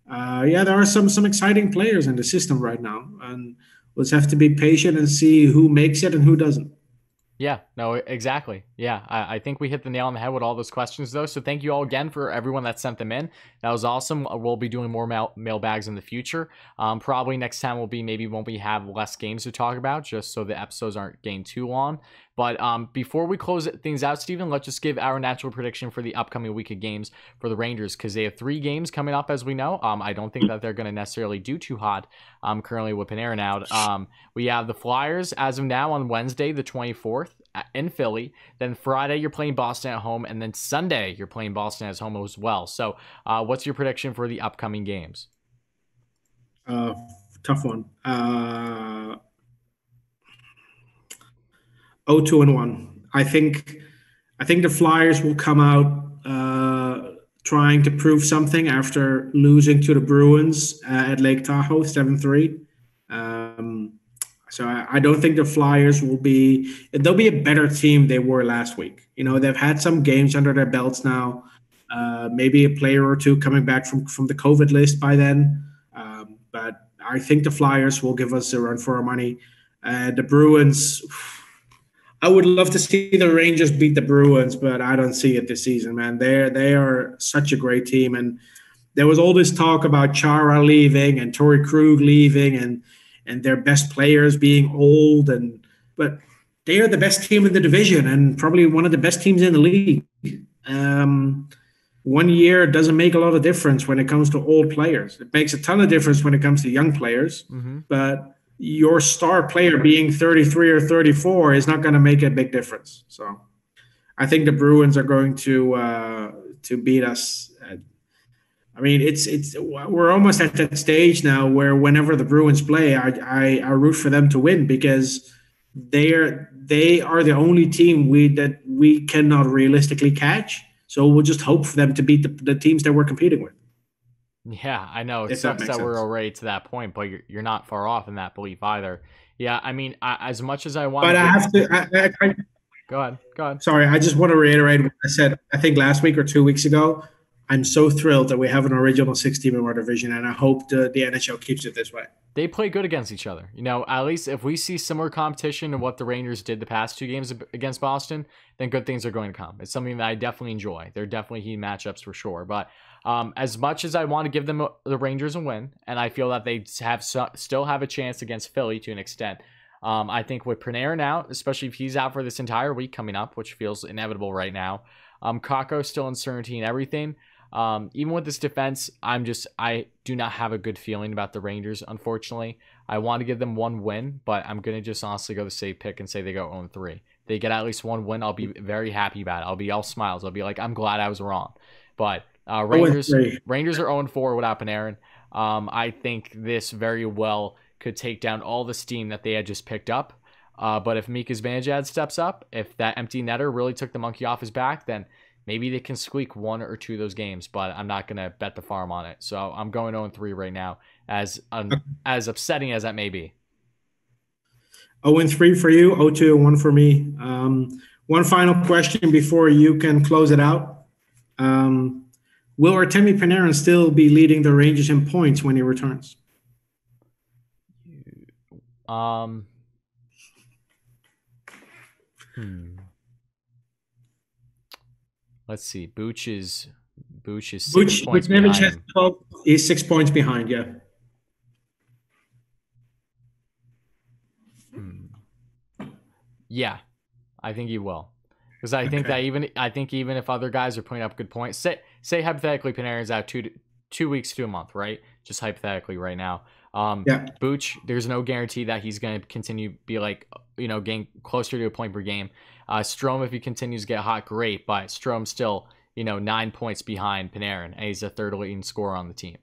There are some exciting players in the system right now, and we'll just have to be patient and see who makes it and who doesn't. Yeah, no, exactly. Yeah, I think we hit the nail on the head with all those questions, though. So thank you all again for everyone that sent them in. That was awesome. We'll be doing more mailbags in the future. Probably next time will be maybe when we have less games to talk about, just so the episodes aren't getting too long. But before we close things out, Steven, let's just give our natural prediction for the upcoming week of games for the Rangers, because they have 3 games coming up, as we know. I don't think that they're going to necessarily do too hot currently with Panarin out. We have the Flyers as of now on Wednesday, the 24th in Philly. Then Friday, you're playing Boston at home. And then Sunday, you're playing Boston at home as well. So what's your prediction for the upcoming games? Tough one. 0-2-1. I think the Flyers will come out trying to prove something after losing to the Bruins at Lake Tahoe 7-3. So I don't think the Flyers they'll be a better team they were last week. They've had some games under their belts now, maybe a player or two coming back from the COVID list by then. But I think the Flyers will give us a run for our money. The Bruins, I would love to see the Rangers beat the Bruins, but I don't see it this season, man. They are such a great team. And there was all this talk about Chara leaving and Torrey Krug leaving and their best players being old, but they are the best team in the division and probably one of the best teams in the league. 1 year doesn't make a lot of difference when it comes to old players. It makes a ton of difference when it comes to young players, but your star player being 33 or 34 is not going to make a big difference. So I think the Bruins are going to beat us. I mean, it's we're almost at that stage now where whenever the Bruins play, I root for them to win because they are the only team we cannot realistically catch. So we'll just hope for them to beat the teams that we're competing with. Yeah, I know. It If that sucks makes that we're sense. already to that point, but you're not far off in that belief either. Yeah, I mean, as much as I want to But I get, have to. go ahead, go ahead. Sorry, I just want to reiterate what I said. I think last week or 2 weeks ago. I'm so thrilled that we have an original 6 team in our division, and I hope the NHL keeps it this way. They play good against each other. You know, at least if we see similar competition to what the Rangers did the past 2 games against Boston, then good things are going to come. It's something that I definitely enjoy. They're definitely heat matchups for sure. But as much as I want to give them the Rangers a win, and I feel that they still have a chance against Philly to an extent, I think with Panarin out, especially if he's out for this entire week coming up, which feels inevitable right now, Kakko still uncertainty and everything. Even with this defense, I do not have a good feeling about the Rangers, unfortunately. I want to give them one win, but I'm going to just honestly go the safe pick and say they go 0-3. They get at least one win, I'll be very happy about it. I'll be all smiles. I'll be like, I'm glad I was wrong. But Rangers are 0-4 without Panarin. I think this very well could take down all the steam that they had just picked up. But if Mika Zibanejad steps up, if that empty netter really took the monkey off his back, then maybe they can squeak 1 or 2 of those games, but I'm not going to bet the farm on it. So I'm going 0-3 right now, as upsetting as that may be. 0-3 for you, 0-2-1 for me. One final question before you can close it out. Will Artemi Panarin still be leading the Rangers in points when he returns? Let's see. Booch is 6 points behind behind him. 12, he's 6 points behind, yeah. Yeah, I think he will. Because I think that even if other guys are putting up good points, say hypothetically Panarin's out 2 weeks to a month, right? Just hypothetically right now. Yeah. Booch, there's no guarantee that he's going to continue be like, getting closer to a point per game. Strome, if he continues to get hot, great, but Strome's still, 9 points behind Panarin, and he's the third leading scorer on the team.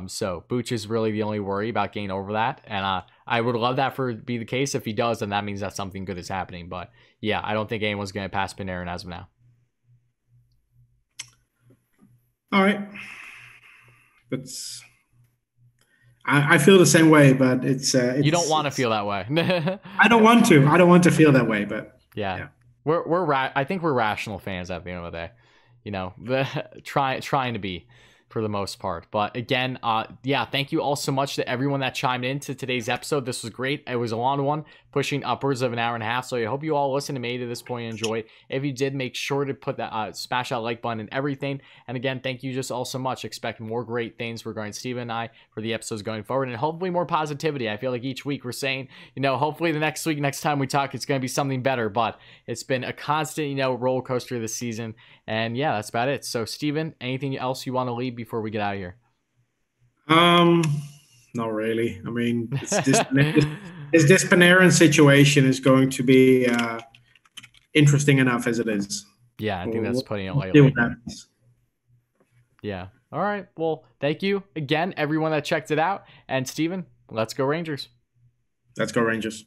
So Booch is really the only worry about getting over that, and I would love that for be the case. If he does, then that means that something good is happening. But yeah, I don't think anyone's going to pass Panarin as of now. All right, but I feel the same way, but it's you don't want to feel that way. I don't want to. I don't want to feel that way, but yeah. I think we're rational fans at the end of the day. Trying to be, for the most part. But again, thank you all so much to everyone that chimed into today's episode. This was great. It was a long one, pushing upwards of an hour and a half. So I hope you all listened and made it to this point and enjoyed. If you did, make sure to put that smash that like button and everything. And again, thank you just all so much. Expect more great things regarding Steven and I for the episodes going forward, and hopefully more positivity. I feel like each week we're saying, hopefully the next time we talk, it's going to be something better. But it's been a constant, roller coaster this season. And yeah, that's about it. So Steven, anything else you want to leave before we get out of here? Not really. I mean, this Panarin situation is going to be interesting enough as it is. Yeah, I think that's putting it lightly. Yeah. All right. Well, thank you again, everyone that checked it out. And Steven, let's go Rangers. Let's go Rangers.